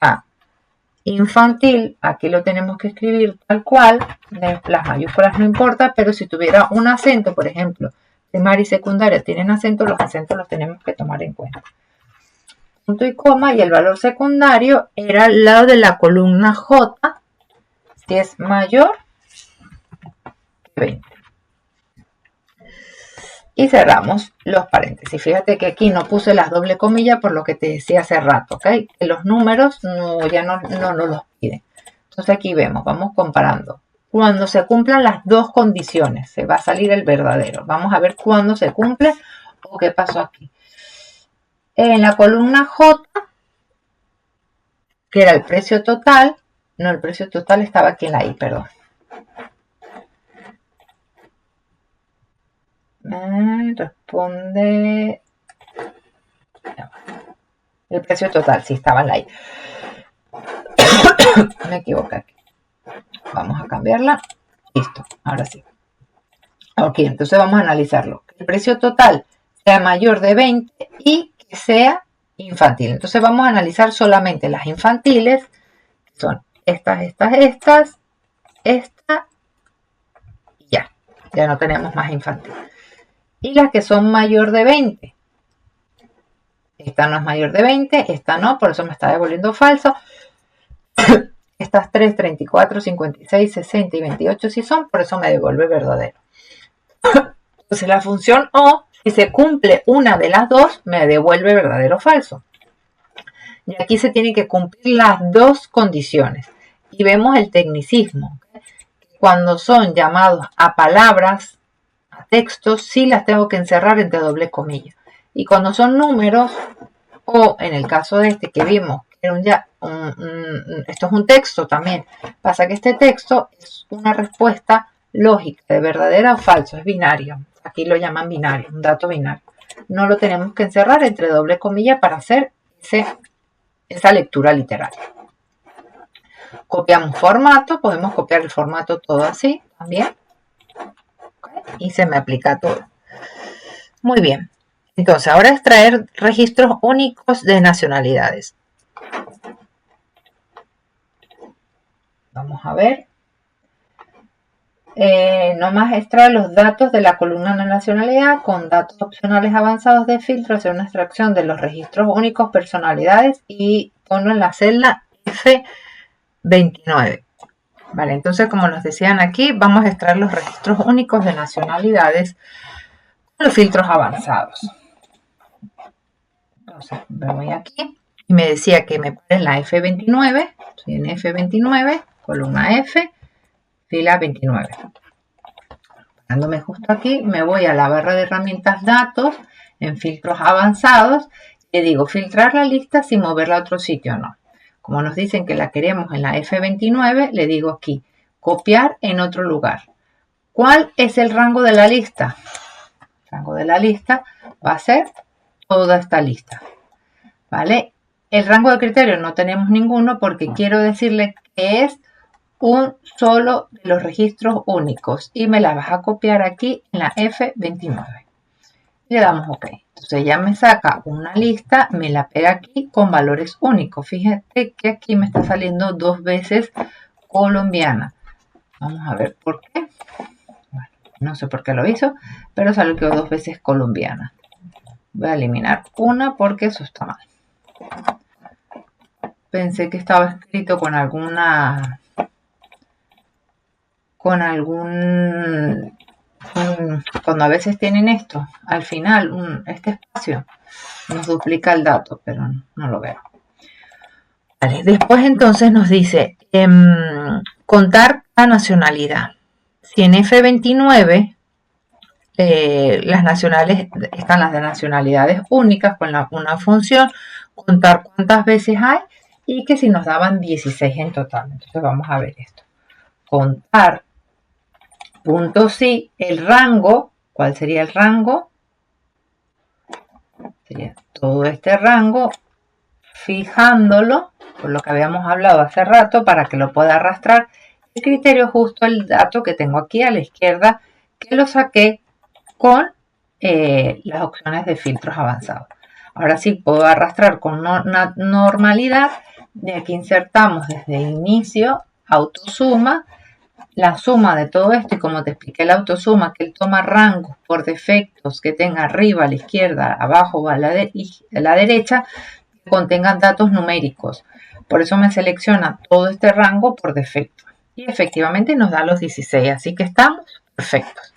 a infantil, aquí lo tenemos que escribir tal cual, las mayúsculas no importa, pero si tuviera un acento, por ejemplo, primaria y secundaria tienen acento, los acentos los tenemos que tomar en cuenta. Punto y coma, y el valor secundario era al lado de la columna J, si es mayor que 20. Y cerramos los paréntesis. Fíjate que aquí no puse las doble comillas por lo que te decía hace rato, ¿ok? Que los números ya no los piden. Entonces aquí vemos, vamos comparando. Cuando se cumplan las dos condiciones, se va a salir el verdadero. Vamos a ver cuándo se cumple o qué pasó aquí. En la columna J, que era el precio total, no, el precio total estaba aquí en la I, perdón. Responde el precio total, sí estaba en la I. Me equivoqué aquí. Vamos a cambiarla. Listo, ahora sí. Ok, entonces vamos a analizarlo. Que el precio total sea mayor de 20 y que sea infantil. Entonces vamos a analizar solamente las infantiles, que son esta y ya. Ya no tenemos más infantil. Y las que son mayor de 20. Esta no es mayor de 20, esta no, por eso me está devolviendo falso. Estas 3, 34, 56, 60 y 28 sí son, por eso me devuelve verdadero. Entonces la función O, si se cumple una de las dos, me devuelve verdadero o falso. Y aquí se tienen que cumplir las dos condiciones. Y vemos el tecnicismo. Cuando son llamados a palabras, a textos, sí las tengo que encerrar entre doble comillas. Y cuando son números, o en el caso de este que vimos, esto es un texto también, pasa que este texto es una respuesta lógica de verdadera o falso, es binario. Aquí lo llaman binario, un dato binario. No lo tenemos que encerrar entre doble comilla para hacer esa lectura literaria. Copiamos formato, podemos copiar el formato todo así también. Y se me aplica todo. Muy bien. Entonces, ahora extraer registros únicos de nacionalidades. Vamos a ver. Nomás extraer los datos de la columna de nacionalidad con datos opcionales avanzados de filtro, hacer una extracción de los registros únicos personalidades y ponlo en la celda F29. Vale, entonces como nos decían aquí, vamos a extraer los registros únicos de nacionalidades con los filtros avanzados. Entonces me voy aquí y me decía que me pone en la F29, estoy en F29, columna F, fila 29. Parándome justo aquí, me voy a la barra de herramientas datos, en filtros avanzados, y digo filtrar la lista sin moverla a otro sitio, no. Como nos dicen que la queremos en la F29, le digo aquí, copiar en otro lugar. ¿Cuál es el rango de la lista? El rango de la lista va a ser toda esta lista, ¿vale? El rango de criterio no tenemos ninguno porque quiero decirle que es un solo de los registros únicos y me la vas a copiar aquí en la F29. Le damos OK. Entonces ya me saca una lista, me la pega aquí con valores únicos. Fíjate que aquí me está saliendo 2 veces colombiana. Vamos a ver por qué. Bueno, no sé por qué lo hizo, pero salió que 2 veces colombiana. Voy a eliminar una porque eso está mal. Pensé que estaba escrito con alguna... cuando a veces tienen esto, al final, este espacio nos duplica el dato, pero no lo veo. Vale, después entonces nos dice contar la nacionalidad. Si en F29 las nacionales están las de nacionalidades únicas con una función, contar cuántas veces hay y que si nos daban 16 en total. Entonces vamos a ver esto. Contar punto sí, el rango. ¿Cuál sería el rango? Sería todo este rango, fijándolo, por lo que habíamos hablado hace rato, para que lo pueda arrastrar. El criterio es justo el dato que tengo aquí a la izquierda, que lo saqué con las opciones de filtros avanzados. Ahora sí puedo arrastrar con una normalidad. De aquí insertamos desde inicio, autosuma, la suma de todo esto, y como te expliqué la autosuma, que él toma rangos por defectos que tenga arriba, a la izquierda, abajo o a la derecha, que contengan datos numéricos. Por eso me selecciona todo este rango por defecto. Y efectivamente nos da los 16, así que estamos perfectos.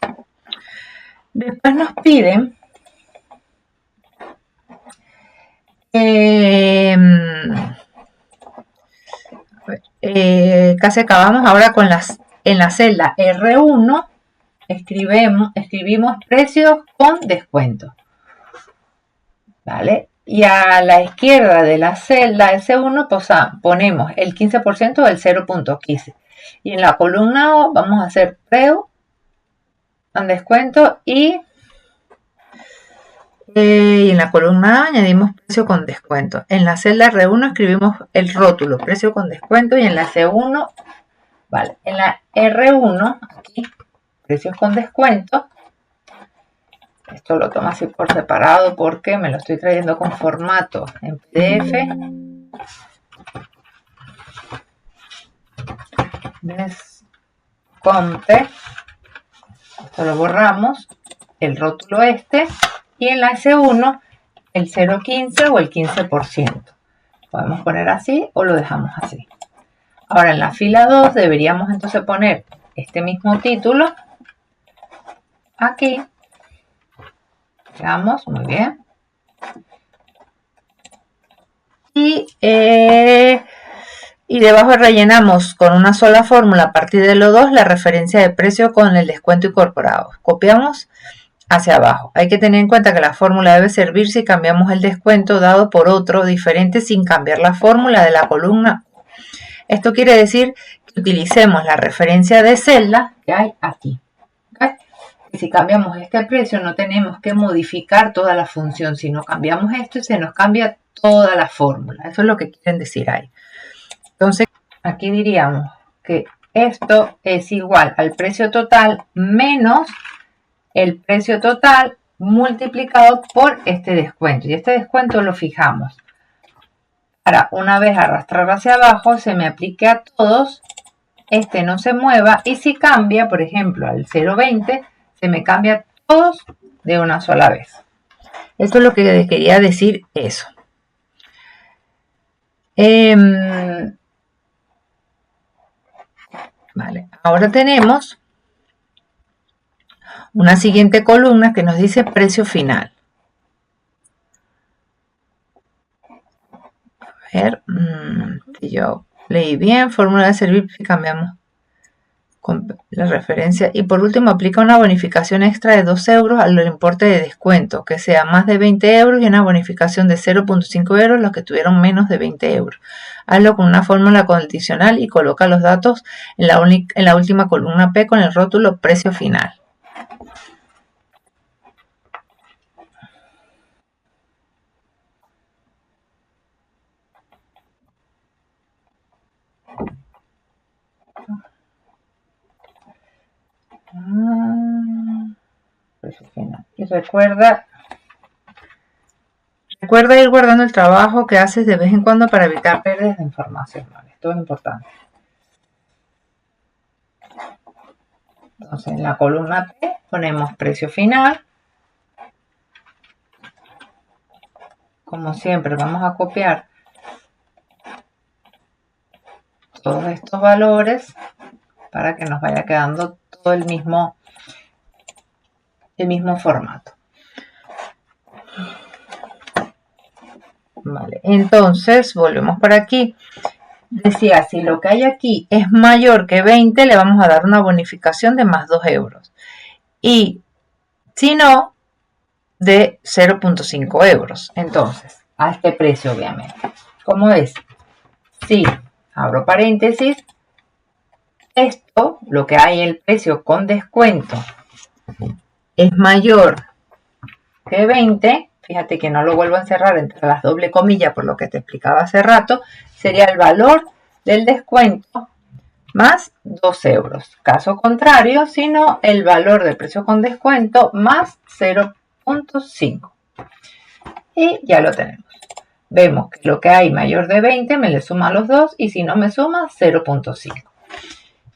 Después nos piden casi acabamos ahora con en la celda R1 escribimos precios con descuento, ¿vale? Y a la izquierda de la celda S1 ponemos el 15% del 0.15 y en la columna O vamos a hacer precio con descuento y en la columna A añadimos precio con descuento. En la celda R1 escribimos el rótulo, precio con descuento, y en la C1, vale, en la R1, aquí, precios con descuento. Esto lo tomo así por separado porque me lo estoy trayendo con formato en PDF. Desconte. Esto lo borramos. El rótulo este. Y en la S1 el 0.15 o el 15%. Podemos poner así o lo dejamos así. Ahora en la fila 2 deberíamos entonces poner este mismo título aquí. Veamos, muy bien. Y debajo rellenamos con una sola fórmula a partir de lo 2 la referencia de precio con el descuento incorporado. Copiamos hacia abajo. Hay que tener en cuenta que la fórmula debe servir si cambiamos el descuento dado por otro diferente sin cambiar la fórmula de la columna. Esto quiere decir que utilicemos la referencia de celda que hay aquí. ¿Okay? Y si cambiamos este precio no tenemos que modificar toda la función, sino cambiamos esto y se nos cambia toda la fórmula. Eso es lo que quieren decir ahí. Entonces aquí diríamos que esto es igual al precio total menos el precio total multiplicado por este descuento. Y este descuento lo fijamos. Ahora, una vez arrastrar hacia abajo, se me aplique a todos, este no se mueva, y si cambia, por ejemplo, al 0.20, se me cambia a todos de una sola vez. Eso es lo que quería decir eso. Vale, ahora tenemos una siguiente columna que nos dice precio final. A ver, si yo leí bien, fórmula de servir, si cambiamos con la referencia. Y por último, aplica una bonificación extra de 2 euros al importe de descuento, que sea más de 20 euros, y una bonificación de 0.5 euros los que tuvieron menos de 20 euros. Hazlo con una fórmula condicional y coloca los datos en la última columna P con el rótulo precio final. Y recuerda ir guardando el trabajo que haces de vez en cuando para evitar pérdidas de información, ¿vale? Esto es importante. Entonces, en la columna P ponemos precio final. Como siempre, vamos a copiar todos estos valores para que nos vaya quedando todo el mismo formato. Vale, entonces volvemos por aquí. Decía, si lo que hay aquí es mayor que 20, le vamos a dar una bonificación de más 2 euros. Y si no, de 0.5 euros. Entonces, a este precio, obviamente. ¿Cómo es? Si, abro paréntesis, esto, lo que hay el precio con descuento, es mayor que 20, fíjate que no lo vuelvo a encerrar entre las doble comillas por lo que te explicaba hace rato, sería el valor del descuento más 2 euros. Caso contrario, sino el valor del precio con descuento más 0.5. Y ya lo tenemos. Vemos que lo que hay mayor de 20 me le suma a los dos, y si no me suma, 0.5.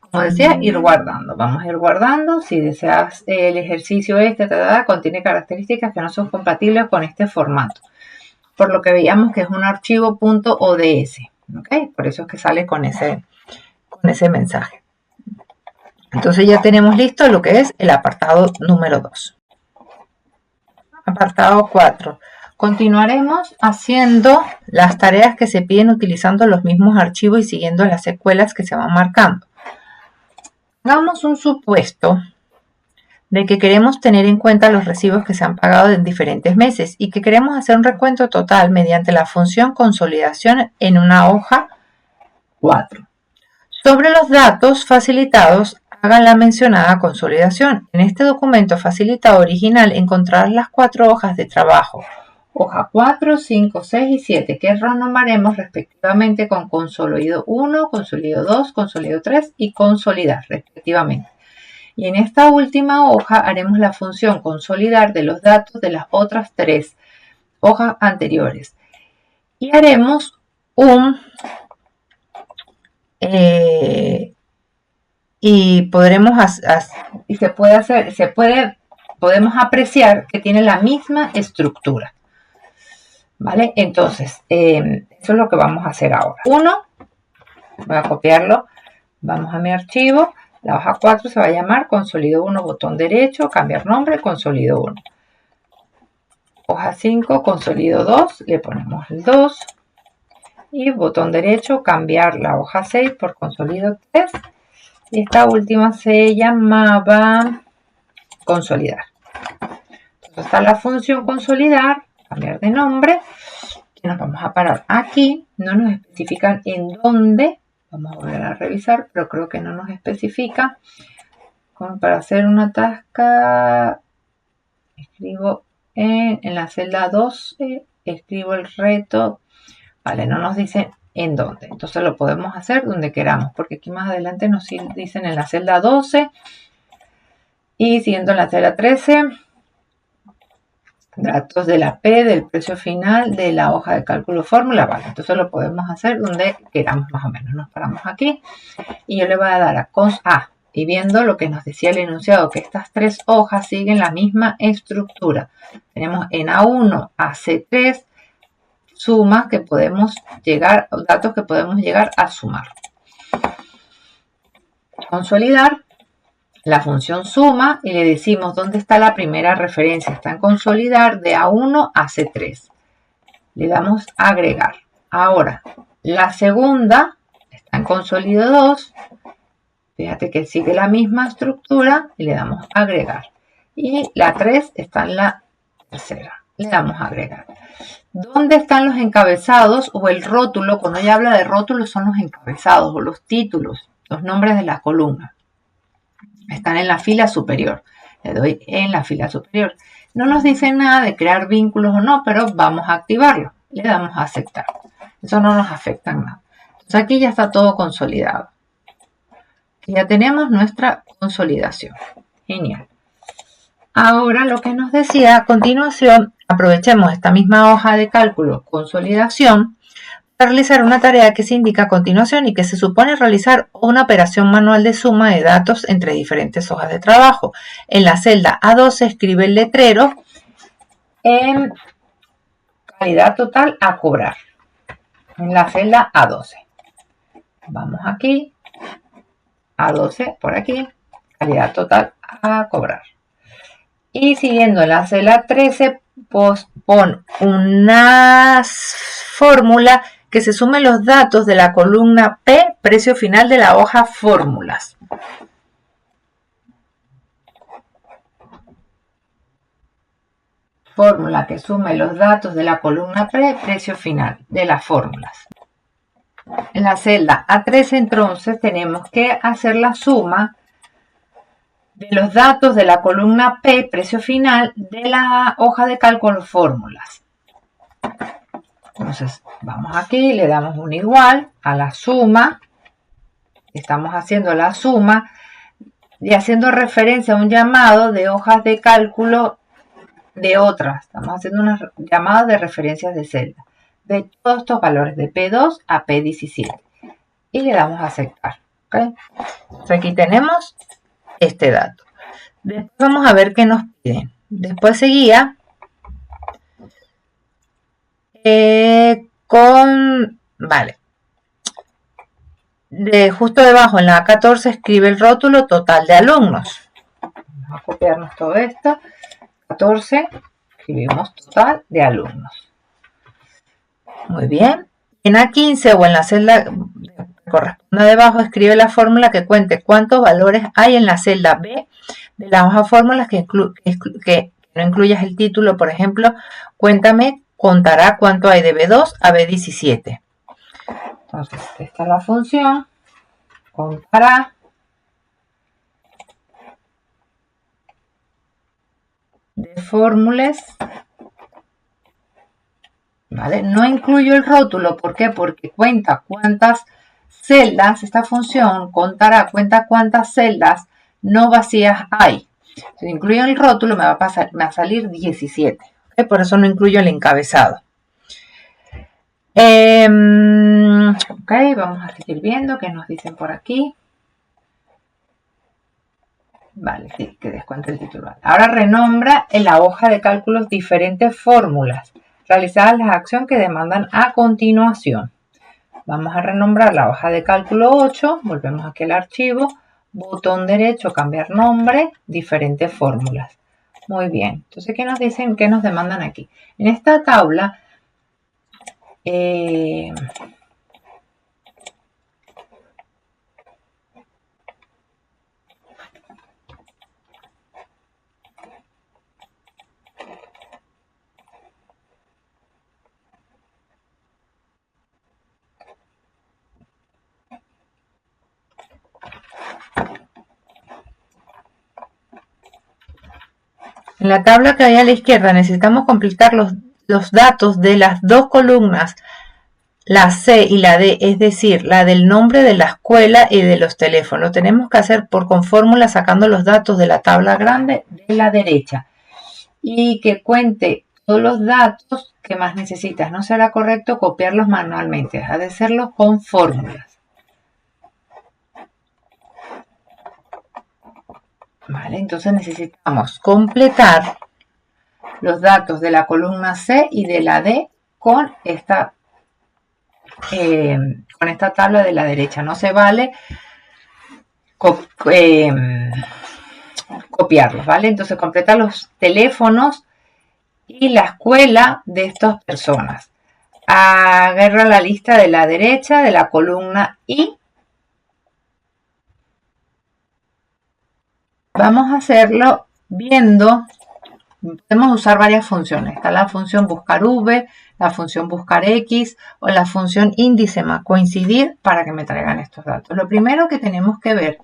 Como decía, ir guardando. Vamos a ir guardando. Si deseas el ejercicio contiene características que no son compatibles con este formato. Por lo que veíamos que es un archivo .ods. ¿Okay? Por eso es que sale con ese mensaje. Entonces ya tenemos listo lo que es el apartado número 2. Apartado 4. Continuaremos haciendo las tareas que se piden utilizando los mismos archivos y siguiendo las secuelas que se van marcando. Hagamos un supuesto de que queremos tener en cuenta los recibos que se han pagado en diferentes meses y que queremos hacer un recuento total mediante la función consolidación en una hoja 4. Sobre los datos facilitados, hagan la mencionada consolidación. En este documento facilitado original encontrarás las 4 hojas de trabajo, hoja 4, 5, 6 y 7, que renomaremos respectivamente con consolido 1, consolido 2, consolido 3 y consolidar respectivamente. Y en esta última hoja haremos la función consolidar de los datos de las otras 3 hojas anteriores. Y haremos podemos apreciar que tiene la misma estructura. ¿Vale? Entonces, eso es lo que vamos a hacer ahora. Voy a copiarlo. Vamos a mi archivo. La hoja 4 se va a llamar consolido 1, botón derecho, cambiar nombre, consolido 1. Hoja 5, consolido 2, le ponemos el 2. Y botón derecho, cambiar la hoja 6 por consolido 3. Y esta última se llamaba consolidar. Entonces está la función consolidar, cambiar de nombre. Y nos vamos a parar aquí. No nos especifican en dónde. Vamos a volver a revisar, pero creo que no nos especifica. Como para hacer una tasca, escribo en la celda 12, escribo el reto. Vale, no nos dice en dónde. Entonces lo podemos hacer donde queramos, porque aquí más adelante nos dicen en la celda 12 y siguiendo en la celda 13. Datos de la P, del precio final, de la hoja de cálculo fórmula, vale, entonces lo podemos hacer donde queramos más o menos. Nos paramos aquí y yo le voy a dar a cons A, y viendo lo que nos decía el enunciado, que estas 3 hojas siguen la misma estructura. Tenemos en A1 a C3 sumas que podemos llegar, datos que podemos llegar a sumar. Consolidar. La función suma y le decimos dónde está la primera referencia. Está en consolidar de A1 a C3. Le damos a agregar. Ahora, la segunda está en consolido 2 Fíjate que sigue la misma estructura y le damos a agregar. Y la 3 está en la tercera. Le damos a agregar. ¿Dónde están los encabezados o el rótulo? Cuando ella habla de rótulos son los encabezados o los títulos, los nombres de la columna. Están en la fila superior. Le doy en la fila superior. No nos dice nada de crear vínculos o no, pero vamos a activarlo. Le damos a aceptar. Eso no nos afecta en nada. Entonces aquí ya está todo consolidado. Ya tenemos nuestra consolidación. Genial. Ahora lo que nos decía a continuación, aprovechemos esta misma hoja de cálculo consolidación para realizar una tarea que se indica a continuación y que se supone realizar una operación manual de suma de datos entre diferentes hojas de trabajo. En la celda A12 escribe el letrero en calidad total a cobrar. En la celda A12. Vamos aquí. A12 por aquí. Calidad total a cobrar. Y siguiendo en la celda 13, pues pon una fórmula que se sume los datos de la columna P, precio final de la hoja fórmulas. Fórmula que sume los datos de la columna P, precio final de las fórmulas. En la celda A13 entonces tenemos que hacer la suma de los datos de la columna P, precio final, de la hoja de cálculo fórmulas. Entonces, vamos aquí, le damos un igual a la suma. Estamos haciendo la suma y haciendo referencia a un llamado de hojas de cálculo de otras. Estamos haciendo una llamada de referencias de celda de todos estos valores de P2 a P17. Y le damos a aceptar. ¿Okay? Entonces, aquí tenemos este dato. Después vamos a ver qué nos piden. Después seguía vale. Justo debajo en la A14 escribe el rótulo total de alumnos. Vamos a copiarnos todo esto. 14, escribimos total de alumnos. Muy bien. En A15 o en la celda que corresponde debajo escribe la fórmula que cuente cuántos valores hay en la celda B de la hoja fórmulas que no incluyas el título, por ejemplo, cuéntame, contará cuánto hay de B2 a B17. Entonces, esta es la función, contará, de fórmulas, ¿vale? No incluyo el rótulo, ¿por qué? Porque cuenta cuántas celdas, esta función contará, cuenta cuántas celdas no vacías hay. Si incluyo el rótulo me va a salir 17. ¿Okay? Por eso no incluyo el encabezado. Ok, vamos a seguir viendo qué nos dicen por aquí. Vale, sí, que descuente el titular. Ahora renombra en la hoja de cálculos diferentes fórmulas realizadas las acciones que demandan a continuación. Vamos a renombrar la hoja de cálculo 8, volvemos aquí al archivo, botón derecho, cambiar nombre, diferentes fórmulas. Muy bien, entonces, ¿qué nos dicen? ¿Qué nos demandan aquí? En esta tabla, en la tabla que hay a la izquierda necesitamos completar los datos de las dos columnas, la C y la D, es decir, la del nombre de la escuela y de los teléfonos. Lo tenemos que hacer con fórmula sacando los datos de la tabla grande de la derecha. Y que cuente todos los datos que más necesitas. No será correcto copiarlos manualmente, ha de hacerlo con fórmulas. Vale, entonces necesitamos completar los datos de la columna C y de la D con esta tabla de la derecha. No se vale copiarlos, ¿vale? Entonces completa los teléfonos y la escuela de estas personas. Agarra la lista de la derecha de la columna I Vamos a hacerlo viendo, podemos usar varias funciones. Está la función buscar v, la función buscar x o la función índice más coincidir para que me traigan estos datos. Lo primero que tenemos que ver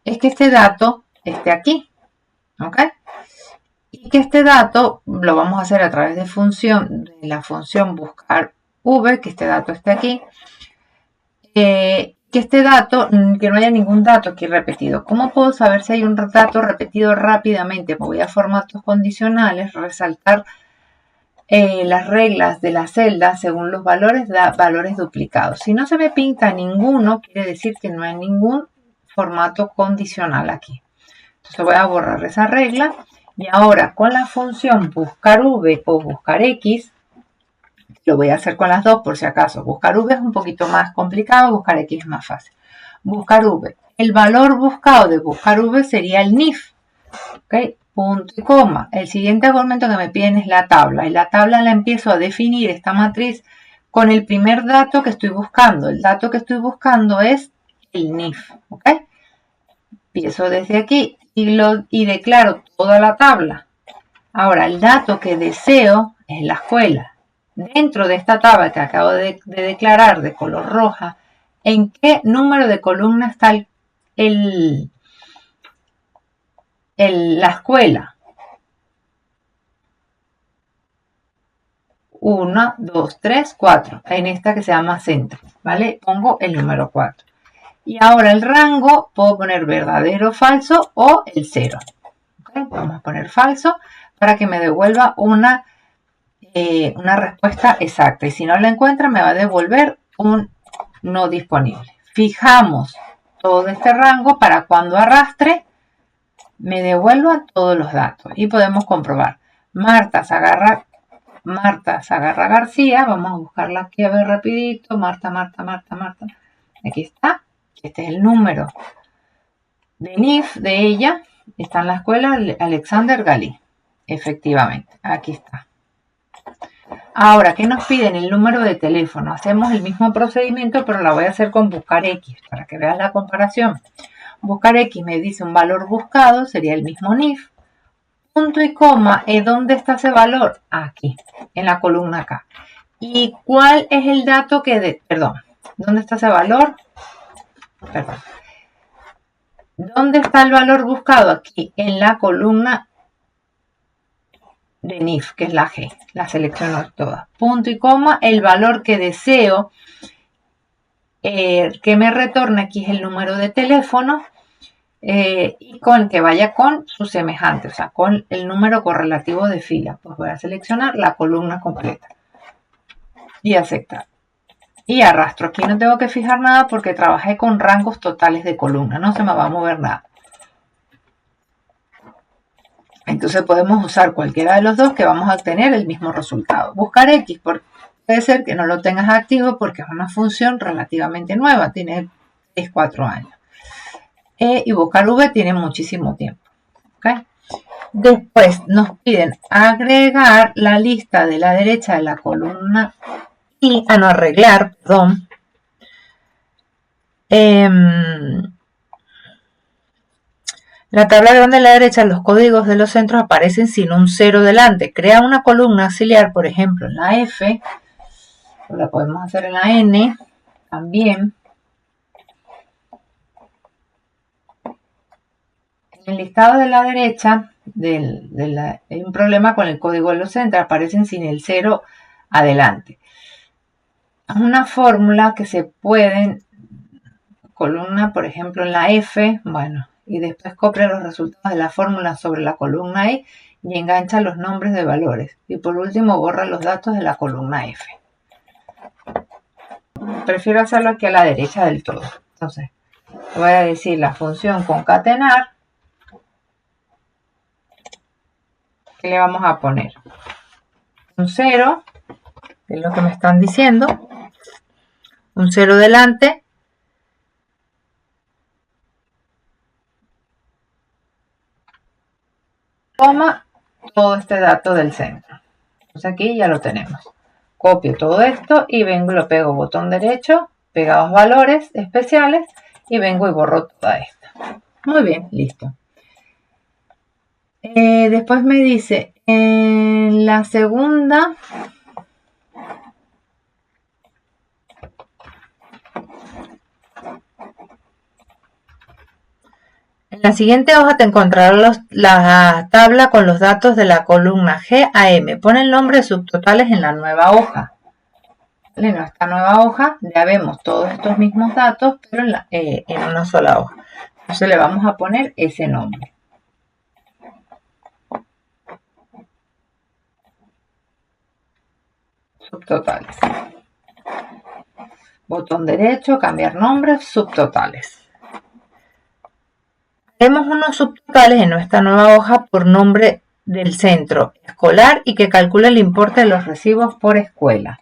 es que este dato esté aquí, ¿ok? Y que este dato lo vamos a hacer a través de la función buscar v, que este dato esté aquí. Que este dato, que no haya ningún dato aquí repetido. ¿Cómo puedo saber si hay un dato repetido rápidamente? Me voy a formatos condicionales, resaltar las reglas de la celda según los valores, da valores duplicados. Si no se me pinta ninguno, quiere decir que no hay ningún formato condicional aquí. Entonces voy a borrar esa regla. Y ahora con la función buscar v o buscar x, lo voy a hacer con las dos por si acaso. Buscar v es un poquito más complicado, buscar x es más fácil. Buscar v. El valor buscado de buscar v sería el NIF. ¿Ok? Punto y coma. El siguiente argumento que me piden es la tabla. Y la tabla la empiezo a definir, esta matriz, con el primer dato que estoy buscando. El dato que estoy buscando es el NIF. ¿Ok? Empiezo desde aquí y declaro toda la tabla. Ahora, el dato que deseo es la escuela. Dentro de esta tabla que acabo de declarar de color roja, ¿en qué número de columna está la escuela? 1, 2, 3, 4. En esta que se llama centro, ¿vale? Pongo el número 4. Y ahora el rango, puedo poner verdadero, falso o el 0. ¿Okay? Vamos a poner falso para que me devuelva una respuesta exacta. Y si no la encuentra, me va a devolver un no disponible. Fijamos todo este rango para cuando arrastre, me devuelva todos los datos. Y podemos comprobar. Marta Sagarra García. Vamos a buscarla aquí a ver rapidito. Marta. Aquí está. Este es el número de NIF de ella. Está en la escuela Alexander Galí. Efectivamente, aquí está. Ahora, ¿qué nos piden? El número de teléfono. Hacemos el mismo procedimiento, pero la voy a hacer con buscar X, para que veas la comparación. Buscar X me dice un valor buscado, sería el mismo NIF. Punto y coma, ¿dónde está ese valor? Aquí, en la columna acá. ¿Y cuál es el dato ¿dónde está ese valor? ¿Dónde está el valor buscado? Aquí, en la columna de NIF, que es la G. La selecciono toda. Punto y coma, el valor que deseo que me retorne aquí es el número de teléfono y con que vaya con su semejante, o sea, con el número correlativo de fila. Pues voy a seleccionar la columna completa y aceptar. Y arrastro. Aquí no tengo que fijar nada porque trabajé con rangos totales de columna. No se me va a mover nada. Entonces podemos usar cualquiera de los dos que vamos a obtener el mismo resultado. Buscar X puede ser que no lo tengas activo porque es una función relativamente nueva. Tiene 3-4 años. Y buscar V tiene muchísimo tiempo. ¿Okay? Después nos piden agregar la lista de la derecha de la columna y arreglar, perdón. La tabla grande de la derecha, los códigos de los centros aparecen sin un 0 delante. Crea una columna auxiliar, por ejemplo, en la F, o la podemos hacer en la N también. En el listado de la derecha hay un problema con el código de los centros, aparecen sin el 0 adelante. Es una fórmula que se pueden, columna, por ejemplo, en la F, bueno, y después copia los resultados de la fórmula sobre la columna I y engancha los nombres de valores. Y por último, borra los datos de la columna F. Prefiero hacerlo aquí a la derecha del todo. Entonces, voy a decir la función concatenar. ¿Qué le vamos a poner? Un 0, que es lo que me están diciendo. Un 0 delante. Toma todo este dato del centro. Entonces aquí ya lo tenemos. Copio todo esto y vengo y lo pego botón derecho, pegados valores especiales y vengo y borro toda esta. Muy bien, listo. Después me dice, en la segunda, en la siguiente hoja te encontrarás la tabla con los datos de la columna G a M. Pon el nombre de subtotales en la nueva hoja. En esta nueva hoja ya vemos todos estos mismos datos, pero en una sola hoja. Entonces le vamos a poner ese nombre. Subtotales. Botón derecho, cambiar nombre, subtotales. Haremos unos subtotales en nuestra nueva hoja por nombre del centro escolar y que calcule el importe de los recibos por escuela.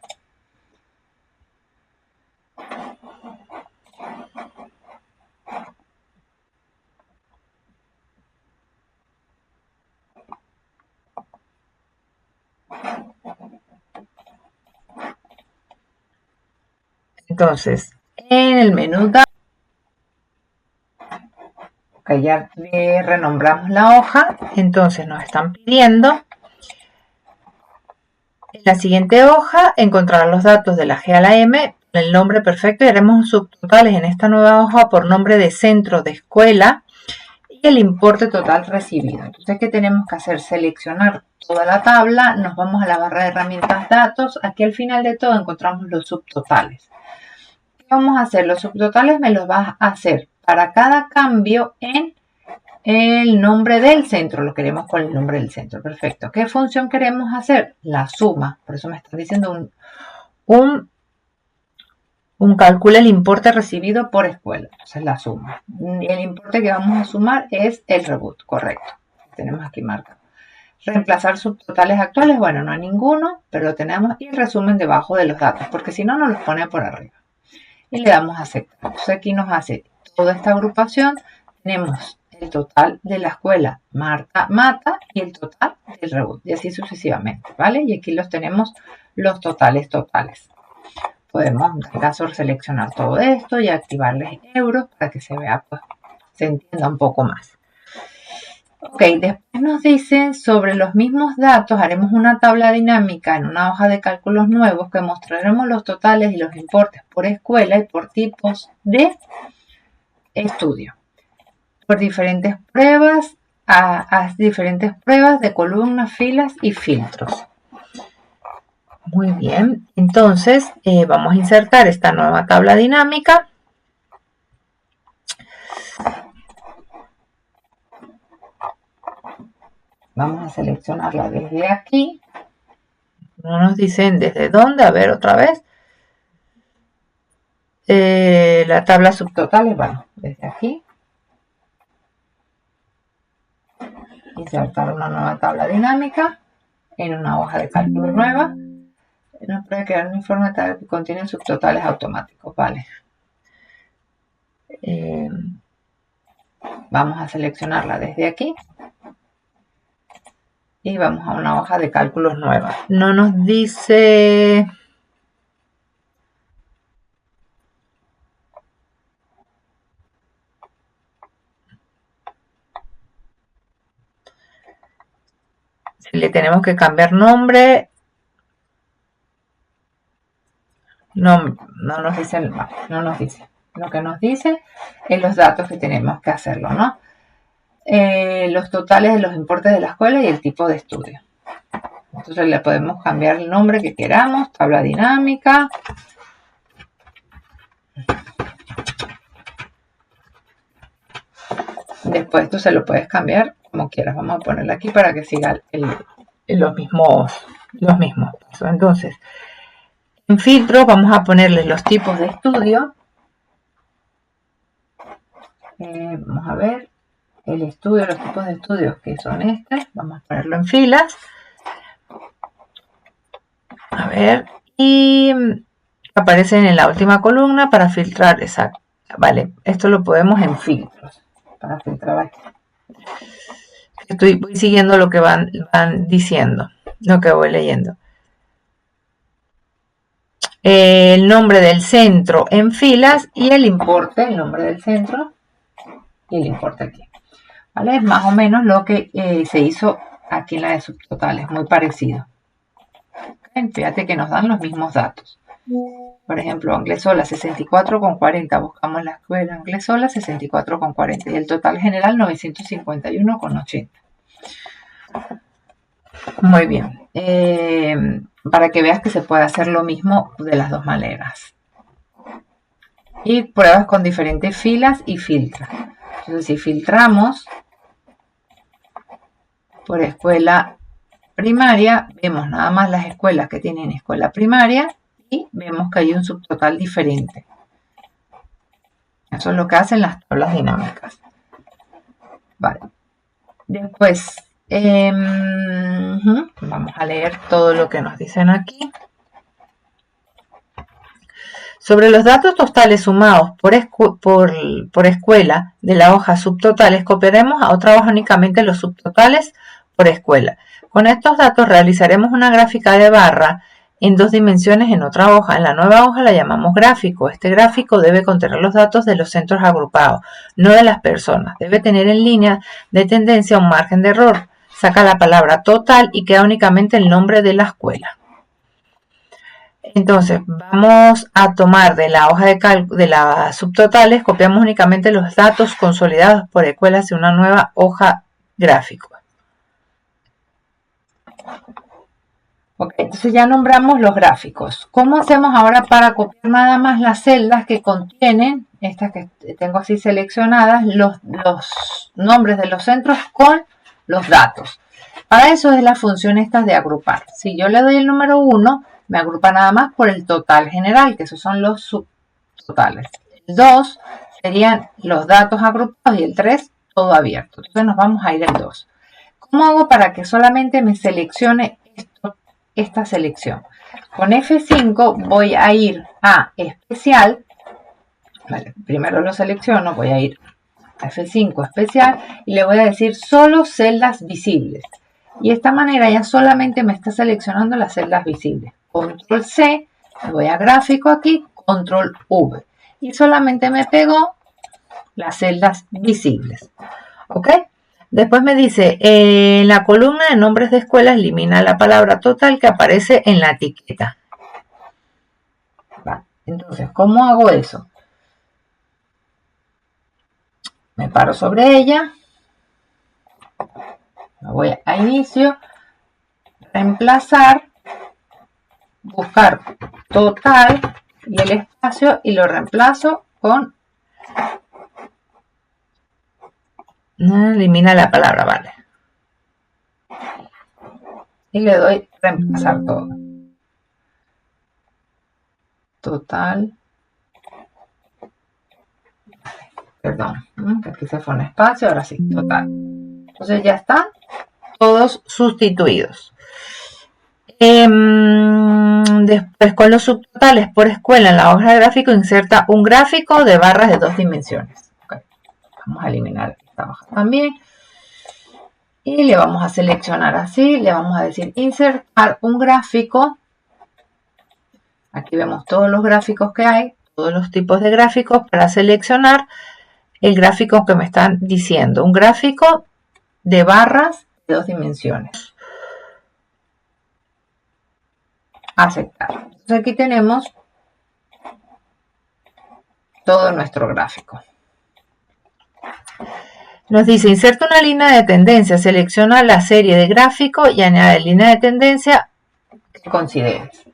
Entonces, en el menú que ya renombramos la hoja, entonces nos están pidiendo en la siguiente hoja encontrar los datos de la G a la M, el nombre perfecto, y haremos subtotales en esta nueva hoja por nombre de centro de escuela y el importe total recibido. Entonces, ¿qué tenemos que hacer? Seleccionar toda la tabla, nos vamos a la barra de herramientas datos, aquí al final de todo encontramos los subtotales. ¿Qué vamos a hacer? Los subtotales me los vas a hacer para cada cambio en el nombre del centro, lo queremos con el nombre del centro, perfecto. ¿Qué función queremos hacer? La suma, por eso me están diciendo un calcula el importe recibido por escuela, esa es la suma. El importe que vamos a sumar es el reboot, correcto. Tenemos aquí marcado. Reemplazar subtotales actuales, bueno, no hay ninguno, pero lo tenemos, y el resumen debajo de los datos, porque si no, nos los pone por arriba. Y le damos a aceptar. Entonces aquí nos hace toda esta agrupación, tenemos el total de la escuela Marta Mata y el total del reboot, y así sucesivamente, ¿vale? Y aquí los tenemos los totales. Podemos, en este caso, seleccionar todo esto y activarles euros para que se vea, pues, se entienda un poco más. Ok, después nos dice sobre los mismos datos, haremos una tabla dinámica en una hoja de cálculos nuevos que mostraremos los totales y los importes por escuela y por tipos de estudio. Por diferentes pruebas, haz diferentes pruebas de columnas, filas y filtros. Muy bien, entonces vamos a insertar esta nueva tabla dinámica. Vamos a seleccionarla desde aquí. No nos dicen desde dónde, a ver otra vez. La tabla subtotales, bueno, desde aquí. Insertar una nueva tabla dinámica en una hoja de cálculo nueva. Nos puede crear un informe que contiene subtotales automáticos, vale. Vamos a seleccionarla desde aquí y vamos a una hoja de cálculos nueva. No nos dice si le tenemos que cambiar nombre. No nos dice, no nos dice. Lo que nos dice es los datos que tenemos que hacerlo, ¿no? Los totales de los importes de la escuela y el tipo de estudio. Entonces le podemos cambiar el nombre que queramos, tabla dinámica. Después tú se lo puedes cambiar como quieras. Vamos a ponerle aquí para que siga los mismos pasos. Entonces, en filtro vamos a ponerle los tipos de estudio. Vamos a ver el estudio, los tipos de estudios que son estos. Vamos a ponerlo en filas. A ver, y aparecen en la última columna para filtrar. Exacto. Vale, esto lo podemos en filtros para filtrar aquí. Voy siguiendo lo que van diciendo, lo que voy leyendo. El nombre del centro en filas y el importe, el nombre del centro y el importe aquí. ¿Vale? Es más o menos lo que se hizo aquí en la de subtotales, muy parecido. ¿Okay? Fíjate que nos dan los mismos datos. Por ejemplo, Anglesola 64,40. Buscamos la escuela Anglesola 64,40 y el total general 951,80. Muy bien. Para que veas que se puede hacer lo mismo de las dos maneras. Y pruebas con diferentes filas y filtras. Entonces, si filtramos por escuela primaria, vemos nada más las escuelas que tienen escuela primaria y vemos que hay un subtotal diferente. Eso es lo que hacen las tablas dinámicas. Vale. Después, vamos a leer todo lo que nos dicen aquí. Sobre los datos totales sumados por escuela de la hoja subtotales, copiaremos a otra hoja únicamente los subtotales por escuela. Con estos datos realizaremos una gráfica de barra en 2 dimensiones en otra hoja. En la nueva hoja la llamamos gráfico. Este gráfico debe contener los datos de los centros agrupados, no de las personas. Debe tener en línea de tendencia un margen de error. Saca la palabra total y queda únicamente el nombre de la escuela. Entonces, vamos a tomar de la hoja de cálculo de las subtotales, copiamos únicamente los datos consolidados por escuelas de una nueva hoja gráfico. Ok, entonces ya nombramos los gráficos. ¿Cómo hacemos ahora para copiar nada más las celdas que contienen, estas que tengo así seleccionadas, los nombres de los centros con los datos? Para eso es la función esta de agrupar. Si yo le doy el número 1, me agrupa nada más por el total general, que esos son los subtotales. El 2 serían los datos agrupados y el 3 todo abierto. Entonces nos vamos a ir al 2. ¿Cómo hago para que solamente me seleccione esta selección? Con F5 voy a ir a especial. Vale, primero lo selecciono, voy a ir a F5 especial y le voy a decir solo celdas visibles. Y de esta manera ya solamente me está seleccionando las celdas visibles. Control C, me voy a gráfico aquí, Control V. Y solamente me pegó las celdas visibles. ¿Ok? Después me dice, en la columna de nombres de escuelas elimina la palabra total que aparece en la etiqueta. Vale. Entonces, ¿cómo hago eso? Me paro sobre ella. Me voy a inicio. Reemplazar. Buscar total y el espacio y lo reemplazo con elimina la palabra, vale, y le doy reemplazar todo, total, perdón, que aquí se fue un espacio, ahora sí, total. Entonces ya están todos sustituidos. Después, con los subtotales por escuela en la hoja de gráfico, inserta un gráfico de barras de 2 dimensiones. Okay. Vamos a eliminar esta hoja también. Y le vamos a seleccionar así, le vamos a decir insertar un gráfico. Aquí vemos todos los gráficos que hay, todos los tipos de gráficos para seleccionar el gráfico que me están diciendo. Un gráfico de barras de 2 dimensiones. Aceptar. Entonces aquí tenemos todo nuestro gráfico. Nos dice, inserta una línea de tendencia, selecciona la serie de gráfico y añade línea de tendencia que consideres.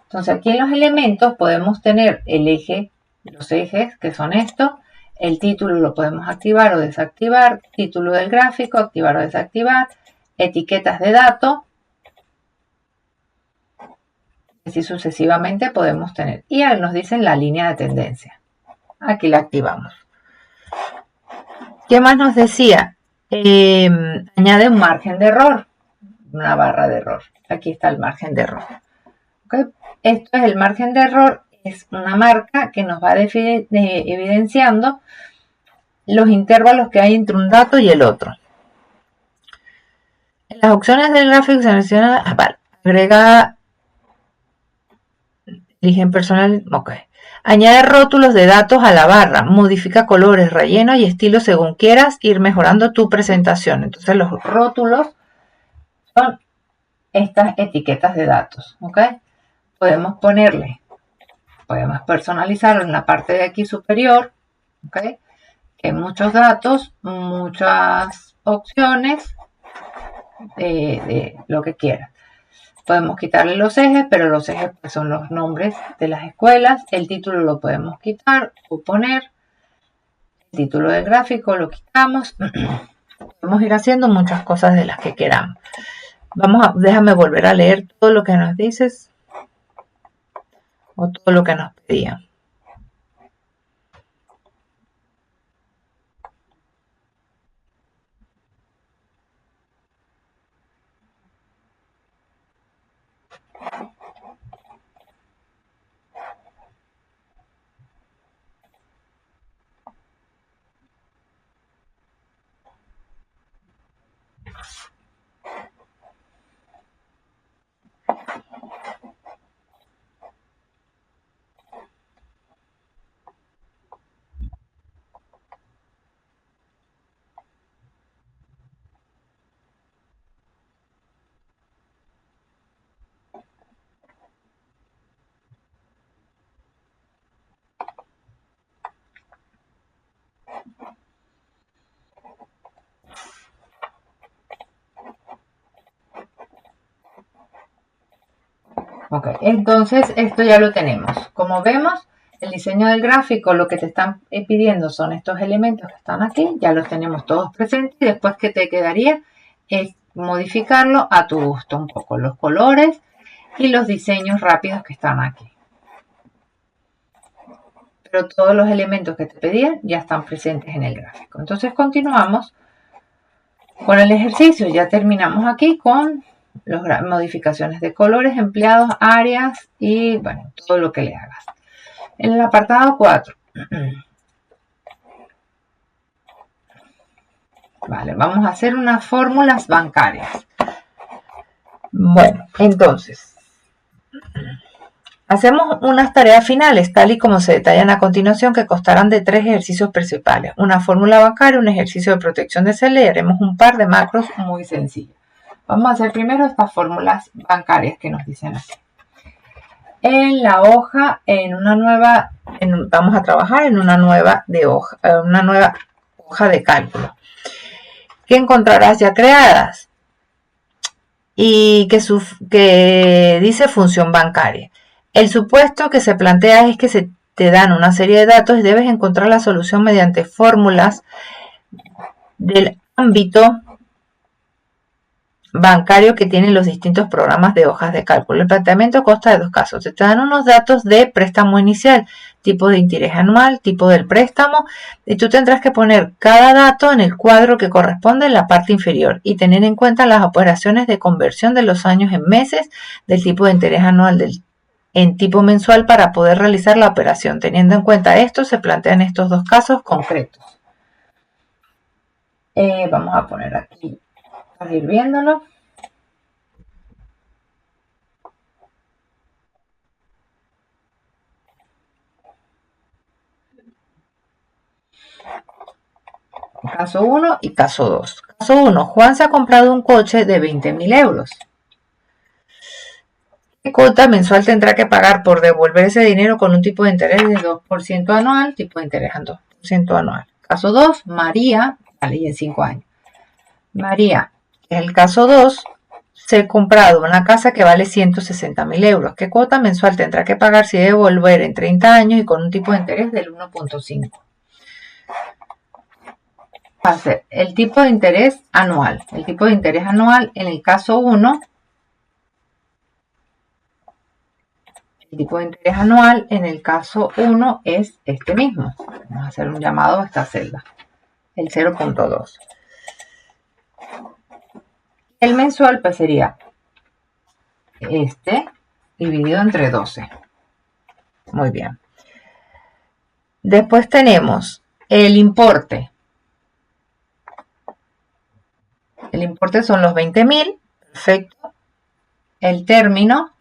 Entonces aquí en los elementos podemos tener el eje, los ejes que son estos, el título lo podemos activar o desactivar, título del gráfico, activar o desactivar, etiquetas de datos, así sucesivamente podemos tener. Y ahora nos dicen la línea de tendencia. Aquí la activamos. ¿Qué más nos decía? Añade un margen de error, una barra de error. Aquí está el margen de error. ¿Okay? Esto es el margen de error, es una marca que nos va evidenciando los intervalos que hay entre un dato y el otro. En las opciones del gráfico selecciona, agrega origen personal, ok. Añade rótulos de datos a la barra, modifica colores, relleno y estilo según quieras ir mejorando tu presentación. Entonces los rótulos son estas etiquetas de datos, ¿ok? Podemos personalizarlo en la parte de aquí superior, ¿ok? Hay muchos datos, muchas opciones de lo que quieras. Podemos quitarle los ejes, pero los ejes pues, son los nombres de las escuelas. El título lo podemos quitar o poner. El título del gráfico lo quitamos. Podemos ir haciendo muchas cosas de las que queramos. Déjame volver a leer todo lo que nos dices o todo lo que nos pedían. Ok, entonces esto ya lo tenemos. Como vemos, el diseño del gráfico, lo que te están pidiendo son estos elementos que están aquí, ya los tenemos todos presentes y después que te quedaría es modificarlo a tu gusto un poco, los colores y los diseños rápidos que están aquí. Pero todos los elementos que te pedían ya están presentes en el gráfico. Entonces continuamos con el ejercicio. Ya terminamos aquí con las modificaciones de colores, empleados, áreas y bueno, todo lo que le hagas. En el apartado 4. Vale, vamos a hacer unas fórmulas bancarias. Bueno, entonces, hacemos unas tareas finales, tal y como se detallan a continuación, que constarán de 3 ejercicios principales. Una fórmula bancaria, un ejercicio de protección de celda y haremos un par de macros muy sencillos. Vamos a hacer primero estas fórmulas bancarias que nos dicen así. En la hoja, vamos a trabajar en una nueva hoja de cálculo. ¿Qué encontrarás ya creadas? Y que dice función bancaria. El supuesto que se plantea es que se te dan una serie de datos y debes encontrar la solución mediante fórmulas del ámbito bancario que tienen los distintos programas de hojas de cálculo. El planteamiento consta de 2 casos. Te dan unos datos de préstamo inicial, tipo de interés anual, tipo del préstamo, y tú tendrás que poner cada dato en el cuadro que corresponde en la parte inferior y tener en cuenta las operaciones de conversión de los años en meses, del tipo de interés anual en tipo mensual para poder realizar la operación. Teniendo en cuenta esto, se plantean estos 2 casos concretos. Vamos a poner aquí para ir viéndolo. Caso 1 y caso 2. Caso 1. Juan se ha comprado un coche de 20.000 euros. ¿Qué cuota mensual tendrá que pagar por devolver ese dinero con un tipo de interés de 2% anual? Tipo de interés de 2% anual. Caso 2. María, vale, y en 5 años. María, en el caso 2, se ha comprado una casa que vale 160.000 euros. ¿Qué cuota mensual tendrá que pagar si debe devolver en 30 años y con un tipo de interés del 1.5? Hacer el tipo de interés anual. El tipo de interés anual en el caso 1, el tipo de interés anual en el caso 1 es este mismo. Vamos a hacer un llamado a esta celda, el 0.2. El mensual pues sería este dividido entre 12. Muy bien. Después tenemos el importe. El importe son los 20.000. Perfecto. El término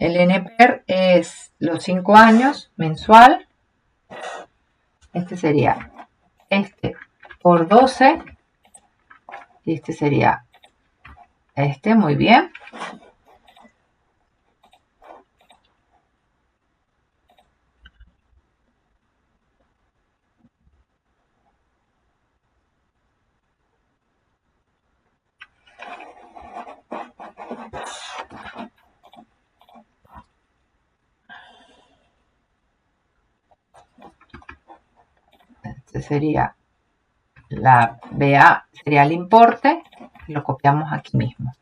El NPER es los 5 años mensual. Este sería este por 12. Y este sería este, muy bien. Este sería la BA, sería el importe. Lo copiamos aquí mismo.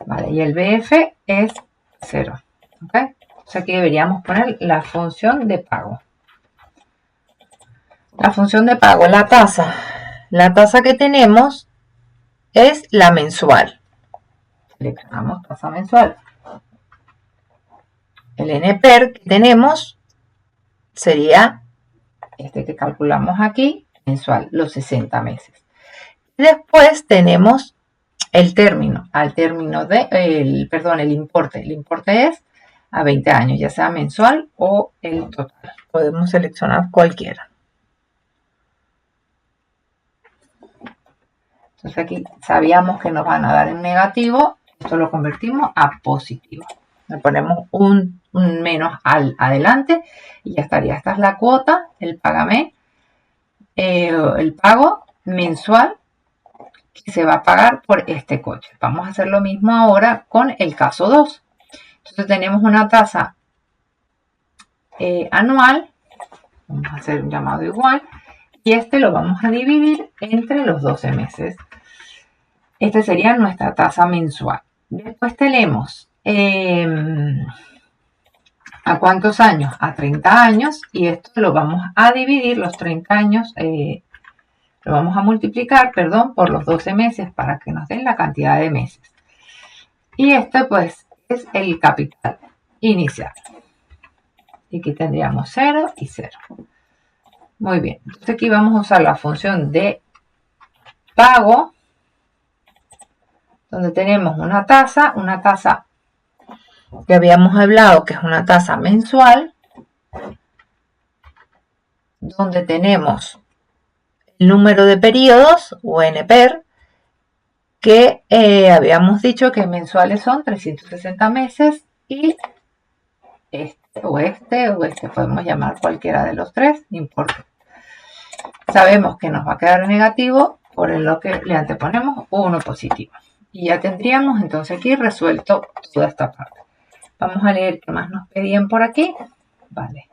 Vale, y el BF es 0. ¿Ok? O sea, aquí deberíamos poner la función de pago. La función de pago, la tasa. La tasa que tenemos es la mensual. Seleccionamos tasa mensual. El NPER que tenemos sería este que calculamos aquí, mensual, los 60 meses. Y después tenemos el término, al término de, el importe. El importe es a 20 años, ya sea mensual o el total. Podemos seleccionar cualquiera. Entonces aquí sabíamos que nos van a dar en negativo, esto lo convertimos a positivo. Le ponemos un menos al adelante y ya estaría. Esta es la cuota, el pagamé, el pago mensual que se va a pagar por este coche. Vamos a hacer lo mismo ahora con el caso 2. Entonces tenemos una tasa anual, vamos a hacer un llamado igual, y este lo vamos a dividir entre los 12 meses. Esta sería nuestra tasa mensual. Después tenemos ¿a cuántos años? A 30 años, y esto lo vamos a dividir, los 30 años, lo vamos a multiplicar, perdón, por los 12 meses para que nos den la cantidad de meses. Y este pues es el capital inicial. Y aquí tendríamos 0 y 0. Muy bien, entonces aquí vamos a usar la función de pago, donde tenemos una tasa que habíamos hablado que es una tasa mensual, donde tenemos el número de periodos o NPER, que habíamos dicho que mensuales son 360 meses y este, podemos llamar cualquiera de los tres, no importa. Sabemos que nos va a quedar negativo, por lo que le anteponemos uno positivo. Y ya tendríamos entonces aquí resuelto toda esta parte. Vamos a leer qué más nos pedían por aquí. Vale.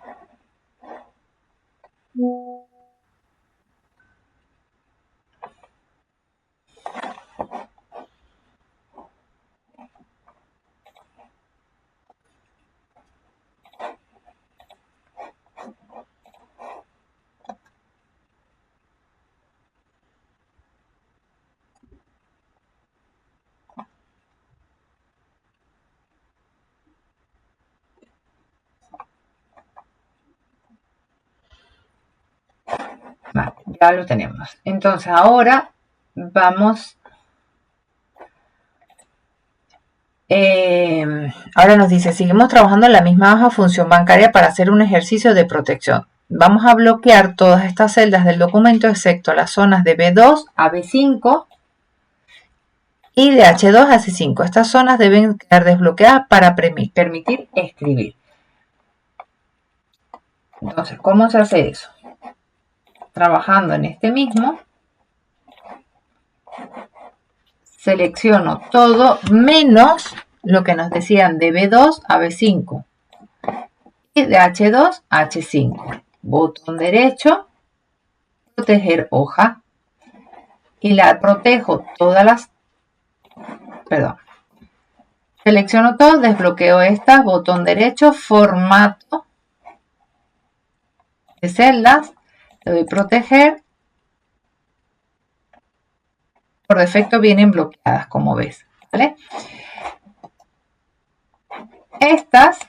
Ya lo tenemos. Entonces ahora vamos. Ahora nos dice, seguimos trabajando en la misma hoja función bancaria para hacer un ejercicio de protección. Vamos a bloquear todas estas celdas del documento excepto las zonas de B2 a B5 y de H2 a C5. Estas zonas deben quedar desbloqueadas para permitir escribir. Entonces, ¿cómo se hace eso? Trabajando en este mismo, selecciono todo menos lo que nos decían de B2 a B5 y de H2 a H5. Botón derecho, proteger hoja, y la protejo todas las, selecciono todo, desbloqueo estas, botón derecho, formato de celdas, le doy proteger. Por defecto vienen bloqueadas, como ves, ¿vale? Estas,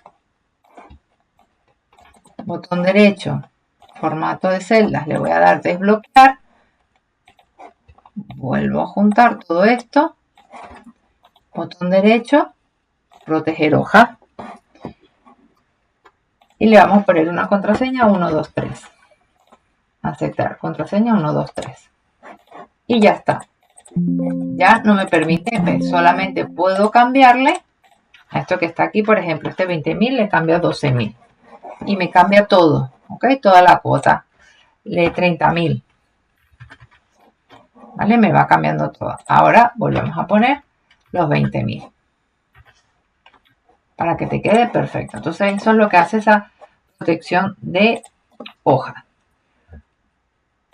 botón derecho, formato de celdas, le voy a dar desbloquear. Vuelvo a juntar todo esto, botón derecho, proteger hoja. Y le vamos a poner una contraseña 123. Aceptar, contraseña 123. Y ya está. Ya no me permite ver, solamente puedo cambiarle a esto que está aquí, por ejemplo, este 20.000 le cambio a 12.000. Y me cambia todo, ¿ok? Toda la cuota de 30.000. ¿Vale? Me va cambiando todo. Ahora volvemos a poner los 20.000. Para que te quede perfecto. Entonces eso es lo que hace esa protección de hoja.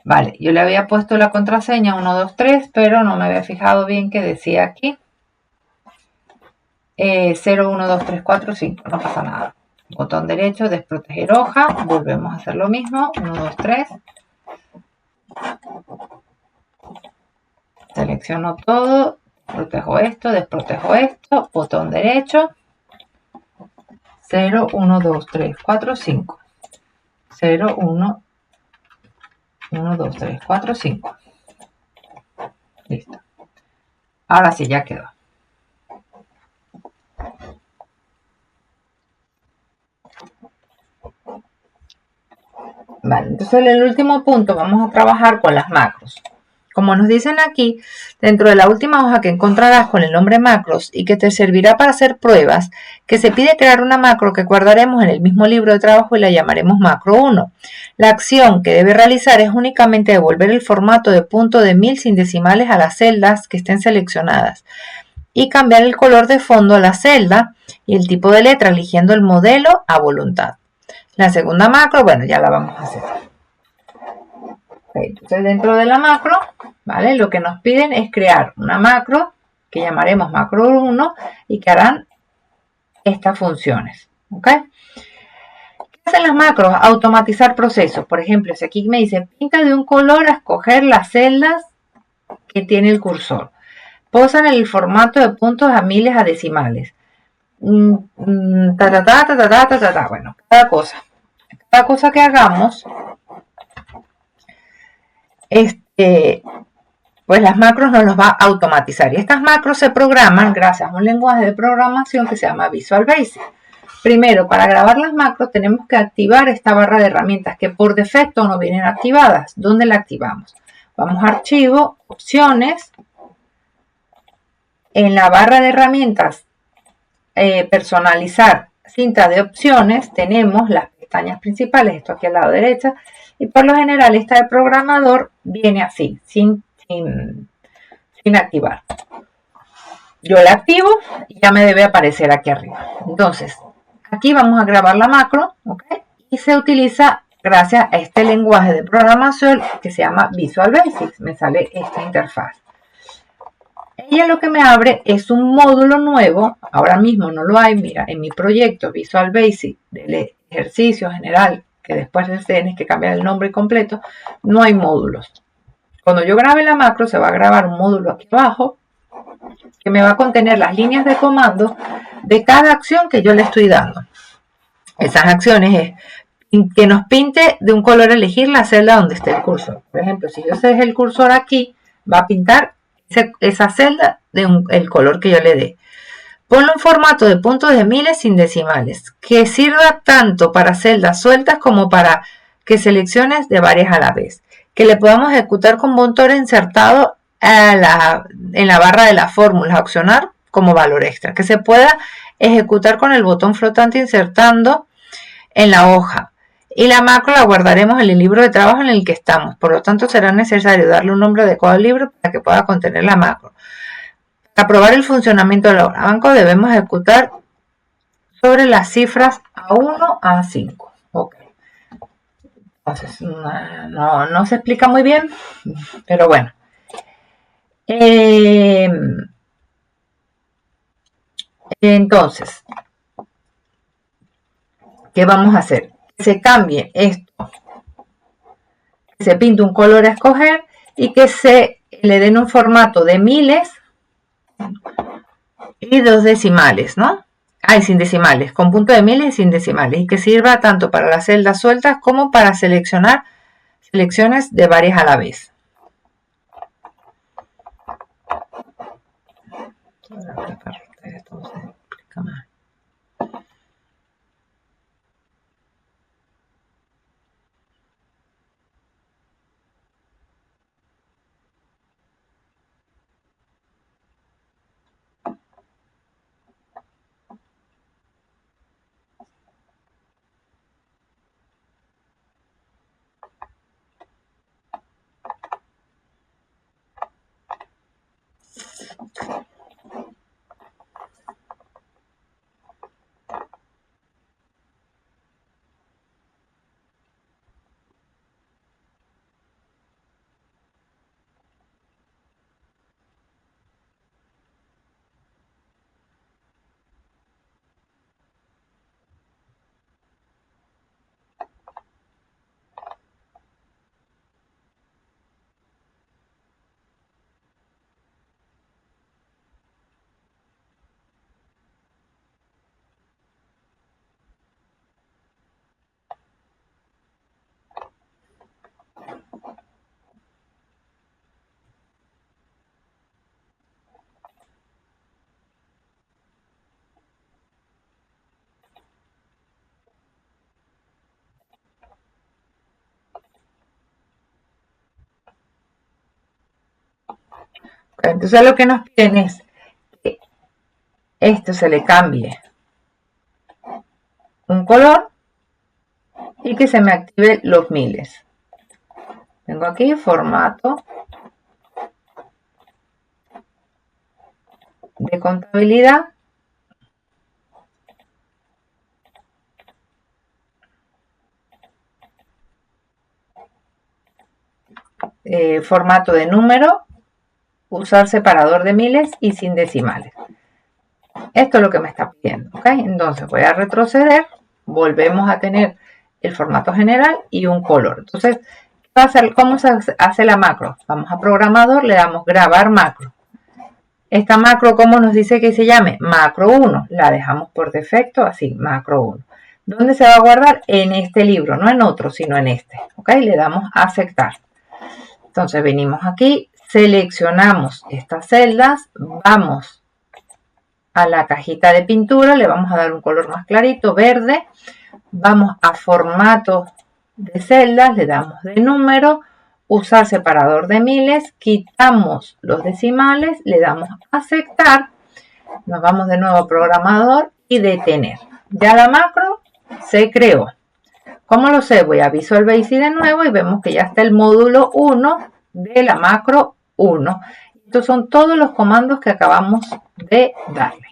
Vale, yo le había puesto la contraseña 123, pero no me había fijado bien que decía aquí 012345, no pasa nada. Botón derecho, desproteger hoja, volvemos a hacer lo mismo, 123. Selecciono todo, protejo esto, desprotejo esto, botón derecho, 012345. 012345. Listo. Ahora sí, ya quedó. Vale, entonces en el último punto vamos a trabajar con las macros. Como nos dicen aquí, dentro de la última hoja que encontrarás con el nombre macros y que te servirá para hacer pruebas, que se pide crear una macro que guardaremos en el mismo libro de trabajo y la llamaremos macro 1. La acción que debe realizar es únicamente devolver el formato de punto de 1000 sin decimales a las celdas que estén seleccionadas y cambiar el color de fondo a la celda y el tipo de letra eligiendo el modelo a voluntad. La segunda macro, bueno, ya la vamos a hacer. Entonces dentro de la macro, ¿vale? Lo que nos piden es crear una macro que llamaremos macro 1 y que harán estas funciones, ¿ok? ¿Qué hacen las macros? Automatizar procesos. Por ejemplo, si aquí me dice pinta de un color a escoger las celdas que tiene el cursor. Posan el formato de puntos a miles a decimales. Bueno, cada cosa que hagamos, pues las macros nos los va a automatizar. Y estas macros se programan gracias a un lenguaje de programación que se llama Visual Basic. Primero, para grabar las macros tenemos que activar esta barra de herramientas que por defecto no vienen activadas. ¿Dónde la activamos? Vamos a Archivo, Opciones. En la barra de herramientas, Personalizar, cinta de opciones, tenemos las pestañas principales, esto aquí al lado derecha, y por lo general esta de programador viene así, sin activar. Yo la activo y ya me debe aparecer aquí arriba. Entonces, aquí vamos a grabar la macro, ¿ok? Y se utiliza gracias a este lenguaje de programación que se llama Visual Basic. Me sale esta interfaz. Ella lo que me abre es un módulo nuevo, ahora mismo no lo hay, mira, en mi proyecto Visual Basic del ejercicio general, que después tienes que cambiar el nombre completo, no hay módulos. Cuando yo grabe la macro se va a grabar un módulo aquí abajo que me va a contener las líneas de comando de cada acción que yo le estoy dando. Esas acciones es que nos pinte de un color, elegir la celda donde esté el cursor. Por ejemplo, si yo dejo el cursor aquí, va a pintar esa celda el color que yo le dé. Ponlo en formato de puntos de miles sin decimales, que sirva tanto para celdas sueltas como para que selecciones de varias a la vez. Que le podamos ejecutar con motor insertado en la barra de la fórmula, opcional como valor extra. Que se pueda ejecutar con el botón flotante insertando en la hoja. Y la macro la guardaremos en el libro de trabajo en el que estamos. Por lo tanto, será necesario darle un nombre adecuado al libro para que pueda contener la macro. Para probar el funcionamiento del banco debemos ejecutar sobre las cifras A1 a A5. Ok. Entonces, no se explica muy bien, pero bueno. Entonces, ¿qué vamos a hacer? Que se cambie esto, que se pinte un color a escoger y que se le den un formato de miles y 2 decimales, ¿no? Sin decimales, con punto de miles y sin decimales, y que sirva tanto para las celdas sueltas como para seleccionar selecciones de varias a la vez. Entonces lo que nos piden es que esto se le cambie un color y que se me active los miles. Tengo aquí formato de contabilidad. Formato de número, usar separador de miles y sin decimales. Esto es lo que me está pidiendo, ¿ok? Entonces voy a retroceder, volvemos a tener el formato general y un color. Entonces, ¿cómo se hace la macro? Vamos a programador, le damos grabar macro. Esta macro, ¿cómo nos dice que se llame? Macro 1. La dejamos por defecto así, macro 1. ¿Dónde se va a guardar? En este libro, no en otro, sino en este. ¿Ok? Le damos a aceptar. Entonces venimos aquí, seleccionamos estas celdas, vamos a la cajita de pintura, le vamos a dar un color más clarito, verde. Vamos a formato de celdas, le damos de número, usar separador de miles, quitamos los decimales, le damos a aceptar, nos vamos de nuevo a programador y detener. Ya la macro se creó. ¿Cómo lo sé? Voy a Visual Basic de nuevo y vemos que ya está el módulo 1 de la macro 1. Estos son todos los comandos que acabamos de darle.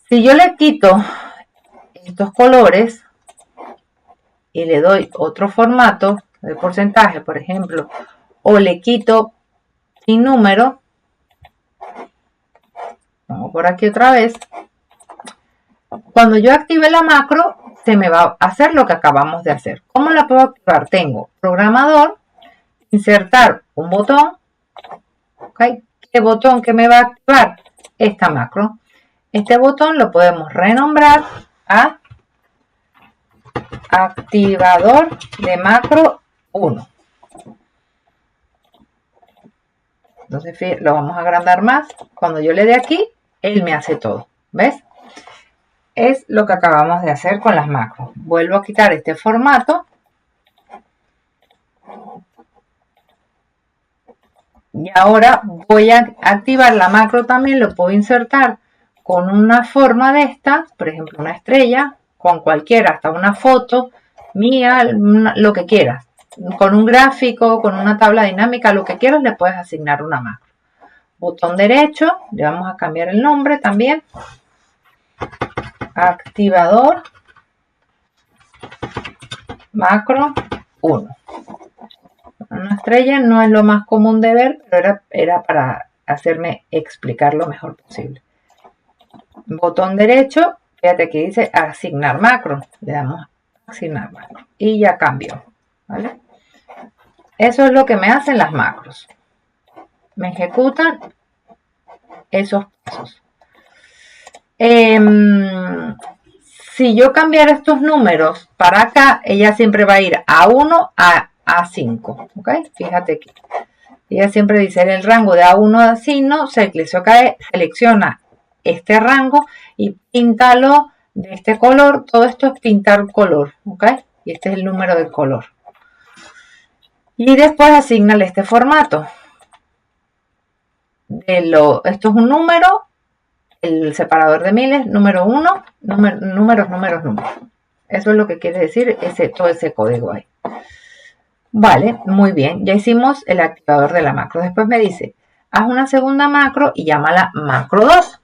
Si yo le quito estos colores y le doy otro formato de porcentaje, por ejemplo, o le quito sin número, vamos por aquí otra vez, cuando yo active la macro se me va a hacer lo que acabamos de hacer. ¿Cómo la puedo activar? Tengo programador, insertar un botón, ¿okay? ¿Qué botón que me va a activar? Esta macro. Este botón lo podemos renombrar a activador de macro 1. Entonces lo vamos a agrandar más. Cuando yo le dé aquí, él me hace todo. ¿Ves? Es lo que acabamos de hacer con las macros. Vuelvo a quitar este formato. Y ahora voy a activar la macro también. Lo puedo insertar con una forma de esta. Por ejemplo, una estrella. Con cualquiera, hasta una foto mía, lo que quieras. Con un gráfico, con una tabla dinámica, lo que quieras, le puedes asignar una macro. Botón derecho, le vamos a cambiar el nombre también. Activador macro 1. Una estrella no es lo más común de ver, pero era para hacerme explicar lo mejor posible. Botón derecho, fíjate que dice asignar macro. Le damos a asignar macro y ya cambió. ¿Vale? Eso es lo que me hacen las macros. Me ejecutan esos pasos. Si yo cambiara estos números para acá, ella siempre va a ir a 1 a A5. ¿Ok? Fíjate que ella siempre dice en el rango de A1 a A5, selecciona este rango y píntalo de este color. Todo esto es pintar color. ¿Ok? Y este es el número del color. Y después asignale este formato. Esto es un número, el separador de miles, número 1, números. Eso es lo que quiere decir todo ese código ahí. Vale, muy bien. Ya hicimos el activador de la macro. Después me dice, haz una segunda macro y llámala macro 2.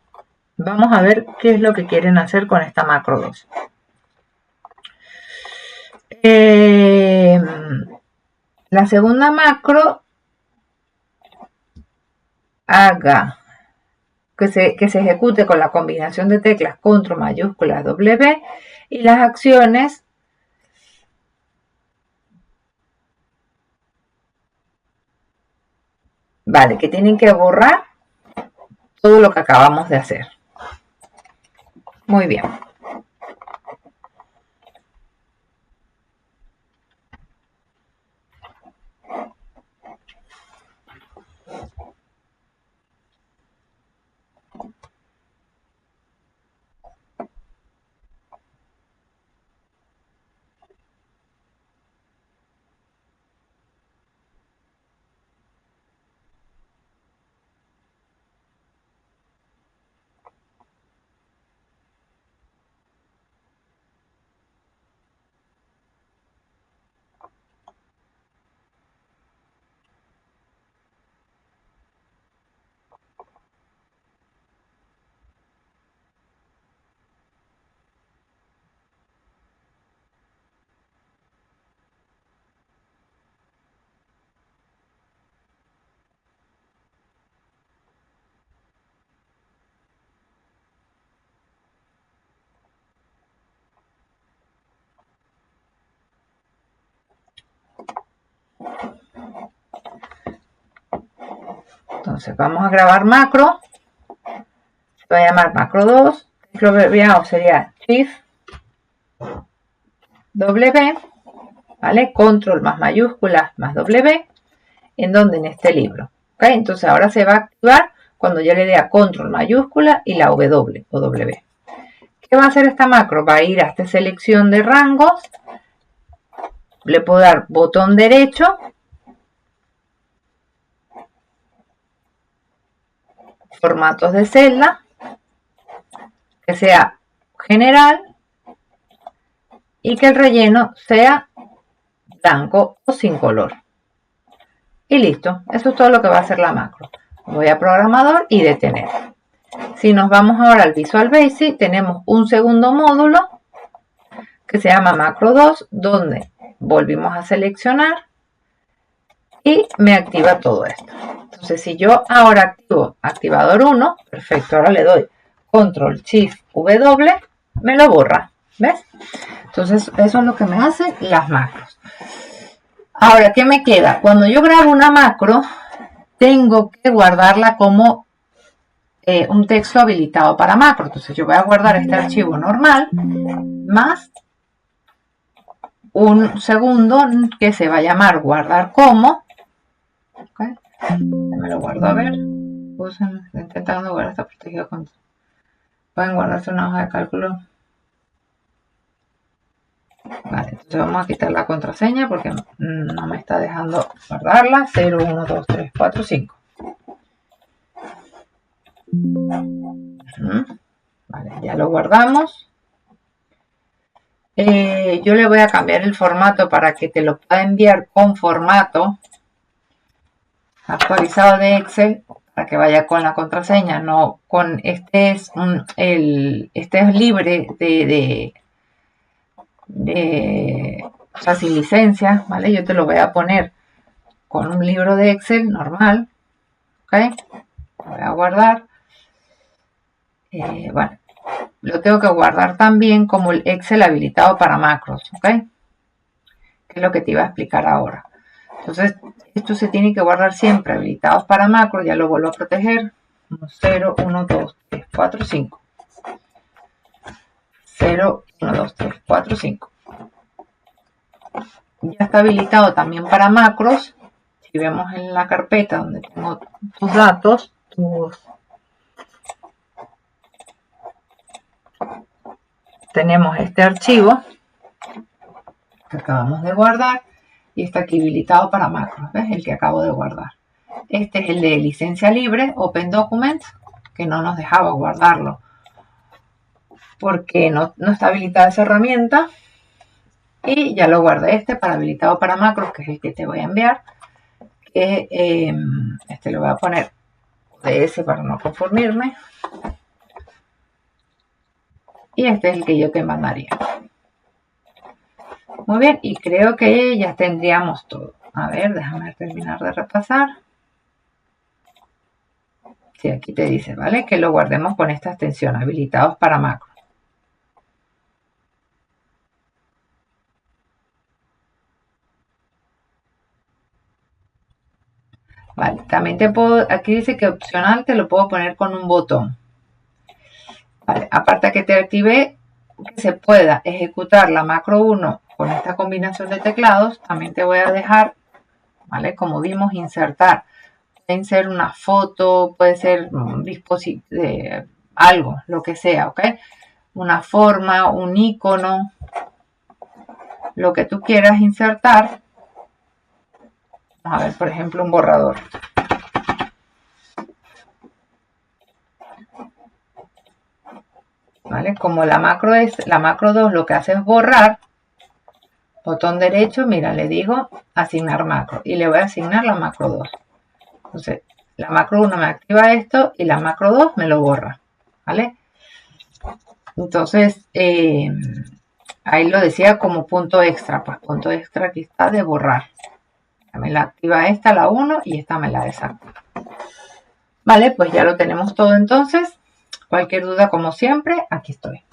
Vamos a ver qué es lo que quieren hacer con esta macro 2. La segunda macro haga que se ejecute con la combinación de teclas control mayúsculas W y las acciones que tienen que borrar todo lo que acabamos de hacer. Muy bien. Entonces vamos a grabar macro. Voy a llamar macro 2. Lo abreviado sería Shift W, ¿vale? Control más mayúsculas más W, en donde en este libro. ¿Ok? Entonces ahora se va a activar cuando yo le dé a control mayúscula y la W o W. ¿Qué va a hacer esta macro? Va a ir a esta selección de rangos. Le puedo dar botón derecho. Formatos de celda. Que sea general. Y que el relleno sea blanco o sin color. Y listo. Eso es todo lo que va a hacer la macro. Voy a programador y detener. Si nos vamos ahora al Visual Basic, tenemos un segundo módulo que se llama macro 2, donde volvimos a seleccionar y me activa todo esto. Entonces, si yo ahora activo activador 1, perfecto, ahora le doy control shift W, me lo borra. ¿Ves? Entonces, eso es lo que me hacen las macros. Ahora, ¿qué me queda? Cuando yo grabo una macro, tengo que guardarla como un texto habilitado para macro. Entonces yo voy a guardar este archivo normal más un segundo que se va a llamar guardar como. Okay. Me lo guardo, a ver. Usen, intentando guardar, está protegido con. Pueden guardarse una hoja de cálculo. Vale, entonces vamos a quitar la contraseña porque no me está dejando guardarla. 0, 1, 2, 3, 4, 5. Vale, ya lo guardamos. Yo le voy a cambiar el formato para que te lo pueda enviar con formato actualizado de Excel para que vaya con la contraseña, no con este es libre o sea, sin licencia, ¿vale? Yo te lo voy a poner con un libro de Excel normal, ¿ok? Lo voy a guardar. Bueno, lo tengo que guardar también como el Excel habilitado para macros, ¿ok? Que es lo que te iba a explicar ahora. Entonces, esto se tiene que guardar siempre habilitados para macros, ya lo vuelvo a proteger. 0, 1, 2, 3, 4, 5. 0, 1, 2, 3, 4, 5. Ya está habilitado también para macros. Si vemos en la carpeta donde tengo tus datos, tenemos este archivo que acabamos de guardar y está aquí habilitado para macros, ¿ves? El que acabo de guardar. Este es el de licencia libre, Open Documents, que no nos dejaba guardarlo porque no está habilitada esa herramienta. Y ya lo guardé este para habilitado para macros, que es el que te voy a enviar. Este lo voy a poner ODS para no confundirme. Y este es el que yo te mandaría. Muy bien, y creo que ya tendríamos todo. A ver, déjame terminar de repasar. Sí, aquí te dice, ¿vale? Que lo guardemos con esta extensión, habilitados para macro. Vale, también te puedo, aquí dice que opcional te lo puedo poner con un botón. Vale, aparte que te active que se pueda ejecutar la macro 1 con esta combinación de teclados, también te voy a dejar, ¿vale? Como vimos, insertar. Pueden ser una foto, puede ser un dispositivo, algo, lo que sea, ¿ok? Una forma, un icono, lo que tú quieras insertar. Vamos a ver, por ejemplo, un borrador. ¿Vale? Como la macro 2 lo que hace es borrar, botón derecho, mira, le digo asignar macro y le voy a asignar la macro 2. Entonces, la macro 1 me activa esto y la macro 2 me lo borra, ¿vale? Entonces, ahí lo decía como punto extra, pues punto extra aquí está de borrar. Me la activa esta, la 1, y esta me la desactiva. Vale, pues ya lo tenemos todo entonces. Cualquier duda, como siempre, aquí estoy.